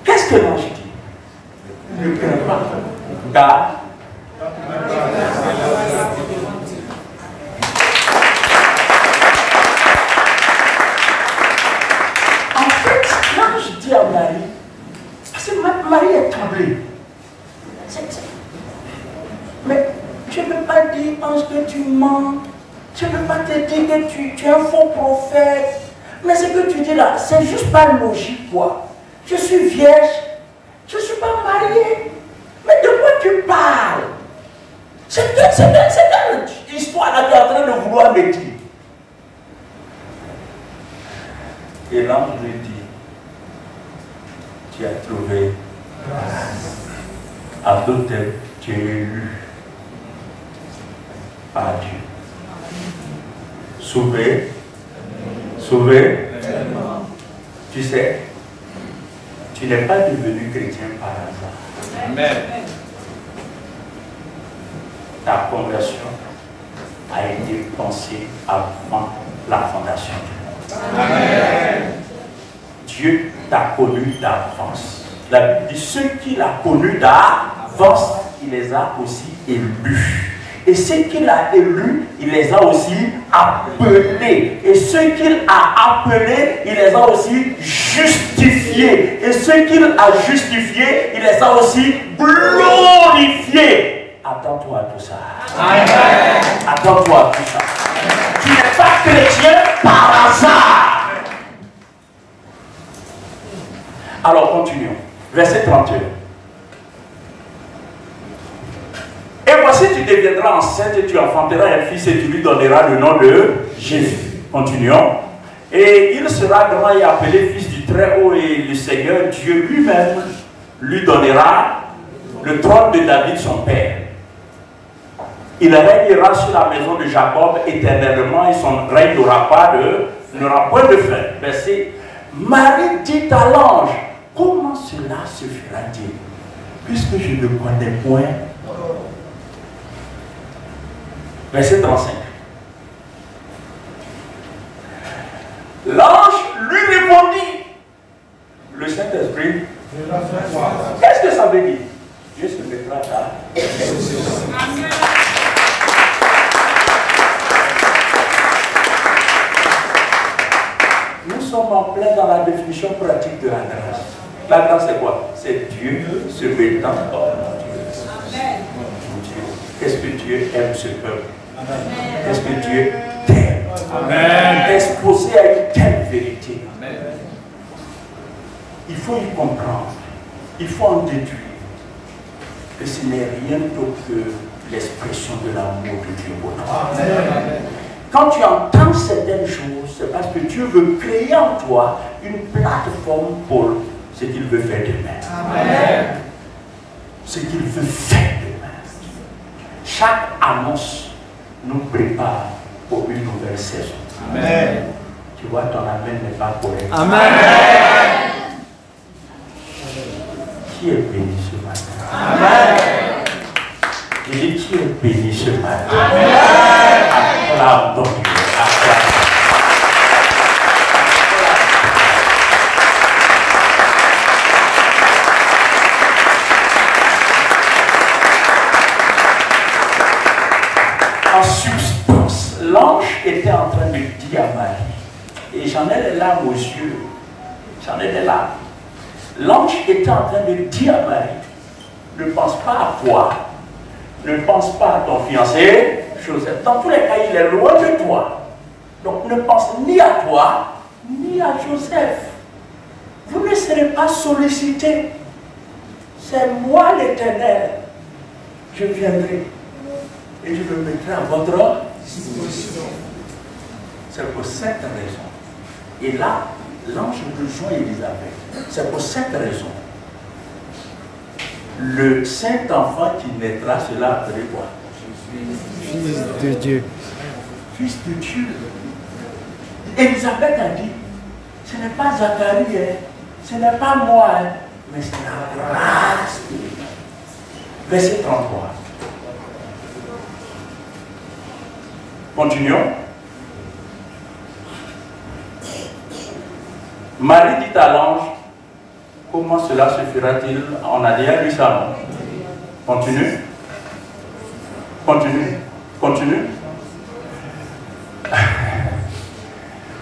Qu'est-ce que l'ange dit? Ne crains pas, car en fait, l'ange dit à Marie, parce que Marie est troublée. Mais je ne peux pas dire, ange, que tu mens. Je ne peux pas te dire que tu es un faux prophète. Mais ce que tu dis là, c'est juste pas logique, quoi. Je suis vierge, je ne suis pas mariée. Mais de quoi tu parles? C'est une histoire là que tu es en train de vouloir me dire. Et l'ange lui dit, tu as trouvé grâce. À d'autres termes, tu es élu par Dieu. Sauvé. Sauvé. Tu sais, tu n'es pas devenu chrétien par hasard. Amen. Ta conversion a été pensée avant la fondation du monde. Amen. Dieu t'a connu d'avance. La Bible dit, ceux qu'il a connus d'avance, il les a aussi élus. Et ceux qu'il a élus, il les a aussi appelés. Et ceux qu'il a appelés, il les a aussi justifiés. Et ceux qu'il a justifiés, il les a aussi glorifiés. Attends-toi à tout ça. Amen. Attends-toi à tout ça. Tu n'es pas chrétien par hasard. Alors continuons. Verset 31. Et voici, tu deviendras enceinte et tu enfanteras un fils et tu lui donneras le nom de Jésus. Continuons. Et il sera grand et appelé fils du Très-Haut, et le Seigneur Dieu lui-même lui donnera le trône de David son père. Il régnera sur la maison de Jacob éternellement et son règne n'aura point de fin. Verset. Marie dit à l'ange, comment cela se fera-t-il, puisque je ne connais point. Verset 35. L'ange lui répondit, le Saint-Esprit, qu'est-ce que ça veut dire? Dieu se mettra là. Amen. Nous sommes en plein dans la définition pratique de la grâce. La grâce c'est quoi? C'est Dieu se mettant hors Dieu. Qu'est-ce que Dieu aime ce peuple? Qu'est-ce que Dieu t'aime? Exposé à une telle vérité. Amen. Il faut y comprendre. Il faut en déduire que ce n'est rien d'autre que l'expression de l'amour de Dieu pour toi. Quand tu entends certaines choses, c'est parce que Dieu veut créer en toi une plateforme pour ce qu'il veut faire demain. Amen. Ce qu'il veut faire demain. Chaque annonce nous prépare pour une nouvelle saison. Amen. Tu vois, ton amen n'est pas correct. Amen. Qui est béni ce matin? Amen. Je dis, qui est béni ce matin? Amen. Acclame ton Dieu. En substance, l'ange était en train de dire à Marie, et j'en ai les larmes aux yeux, j'en ai des larmes. L'ange était en train de dire à Marie, ne pense pas à toi, ne pense pas à ton fiancé, Joseph. Dans tous les cas, il est loin de toi. Donc ne pense ni à toi, ni à Joseph. Vous ne serez pas sollicités. C'est moi l'Éternel. Je viendrai et je me mettrai à votre disposition. C'est pour cette raison. Et là, l'ange rejoint Élisabeth. C'est pour cette raison. Le Saint-Enfant qui naîtra, cela appelé quoi? Fils de Dieu. Fils de Dieu. Élisabeth a dit, ce n'est pas Zacharie, hein, ce n'est pas moi, hein, mais c'est la grâce de Dieu. Verset 33. Continuons. Marie dit à l'ange, comment cela se fera-t-il? On a déjà lu ça, non? Continue. Continue. Continue.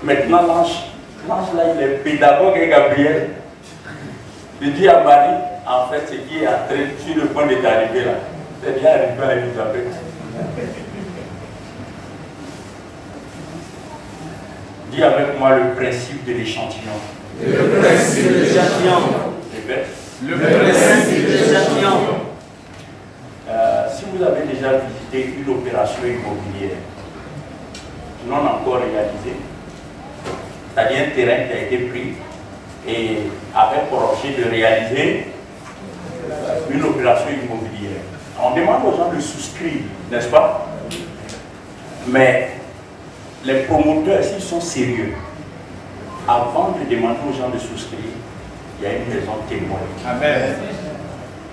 Maintenant, l'ange là, il est pédagogue et Gabriel. Il dit à Marie, en fait, ce qui est entré sur le point d'arriver là, c'est bien arrivé à Elisabeth. Dis avec moi le principe de l'échantillon. Le principe de l'échantillon. Le principe de l'échantillon. Si vous avez déjà visité une opération immobilière non encore réalisée, c'est-à-dire un terrain qui a été pris et avec pour objet de réaliser une opération immobilière, on demande aux gens de souscrire, n'est-ce pas? Mais les promoteurs, s'ils sont sérieux, avant de demander aux gens de souscrire, il y a une maison témoin. Amen.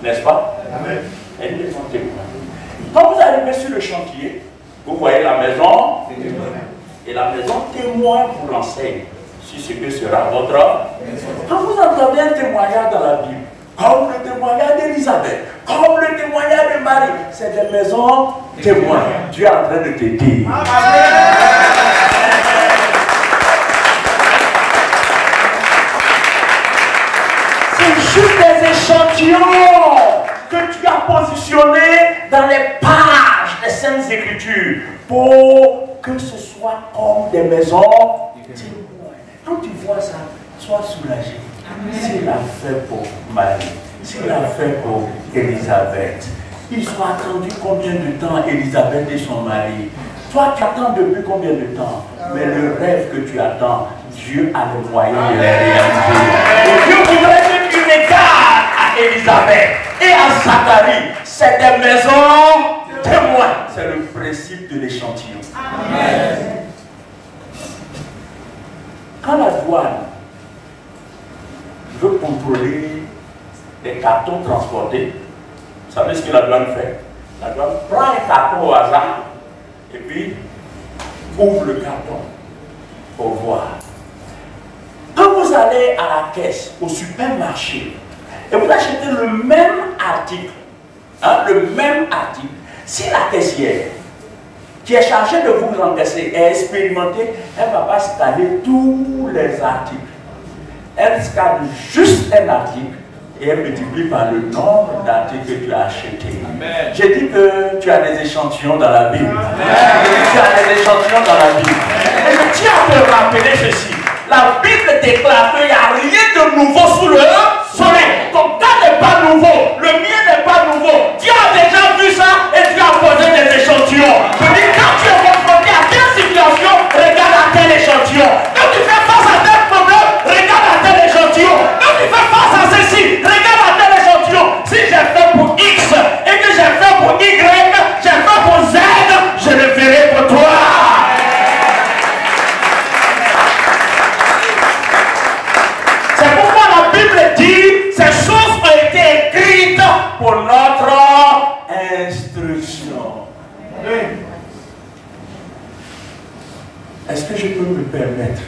N'est-ce pas? Amen. Il y a une maison témoin. Quand vous arrivez sur le chantier, vous voyez la maison témoin. Et la maison témoin vous l'enseigne sur ce que sera votre maison. Quand vous entendez un témoignage dans la Bible, comme le témoignage d'Élisabeth, comme le témoignage de Marie, c'est des maisons témoins. Dieu est en train de te dire. Amen. C'est juste des échantillons que tu as positionnés dans les pages des Saintes Écritures pour que ce soit comme des maisons témoins. Quand tu vois ça, sois soulagé. S'il a fait pour Marie, s'il a fait pour Élisabeth, ils ont attendu combien de temps, Élisabeth et son mari? Toi, tu attends depuis combien de temps? Mais le rêve que tu attends, Dieu a le moyen de le réaliser. Et Dieu voudrait que tu regardes à Élisabeth et à Zacharie. C'est des maisons témoins. C'est le principe de l'échantillon. Quand la douane veut contrôler les cartons transportés, vous savez ce que la douane fait? La douane prend un carton au hasard et puis ouvre le carton pour voir. Quand vous allez à la caisse, au supermarché, et vous achetez le même article, si la caissière qui est chargée de vous encaisser est expérimentée, elle ne va pas scanner tous les articles. Elle scanne juste un article et elle multiplie par le nombre d'articles que tu as achetés. J'ai dit que tu as des échantillons dans la Bible. Tu as des échantillons dans la Bible. Et je tiens à te rappeler ceci. La Bible déclare qu'il n'y a rien de nouveau sous le soleil. Ton cas n'est pas nouveau. Le mien n'est pas nouveau. Tu as déjà vu ça et tu as posé des échantillons. Je dis, quand tu es confronté à telle situation, regarde à tel échantillon. Quand tu fais face à tel problème, regarde à tel échantillon. Quand tu fais face à ceci, regarde à tel échantillon. Si j'ai fait pour X et que j'ai fait pour Y, j'ai fait pour Z, je le ferai pour toi. C'est pourquoi la Bible dit ces choses ont été écrites pour notre instruction. Est-ce que je peux me permettre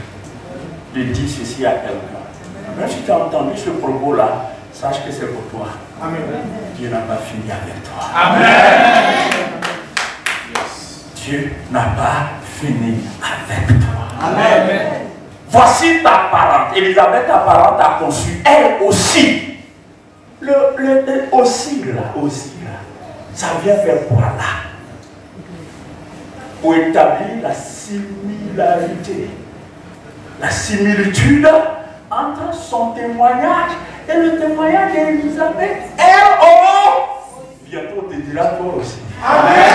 de dire ceci à quelqu'un? Même si tu as entendu ce propos-là, sache que c'est pour toi. Amen. Dieu n'a pas fini avec toi. Amen. Dieu n'a pas fini avec toi. Amen. Voici ta parente. Élisabeth, ta parente, a conçu elle aussi. Le aussi là, ça vient faire quoi là? Pour établir la similarité, la similitude entre son témoignage et le témoignage d'Élisabeth. Elle, oh, bientôt on te dira toi aussi. Amen.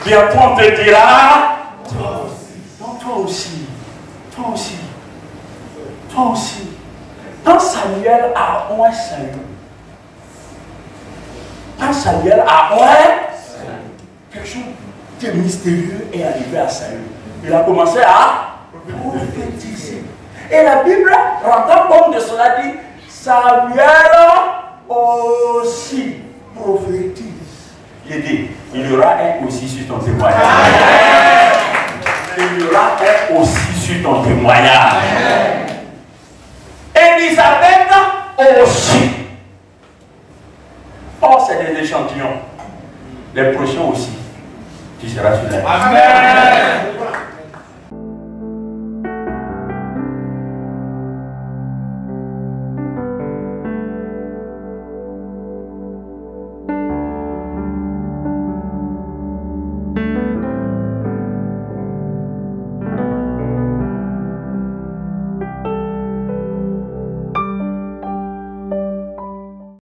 Bientôt on te dira toi aussi. Non, toi aussi. Toi aussi. Toi aussi. Quand Samuel a oint Saül, quelque chose de mystérieux est arrivé à Saül. Il a commencé à prophétiser. Et la Bible, rendant compte de cela, dit Samuel aussi prophétise. Il dit, il y aura un aussi sur ton témoignage. Il y aura un aussi sur ton témoignage. Élisabeth aussi. Or, c'est des échantillons. Les prochains aussi. Tu seras sur la liste. Amen.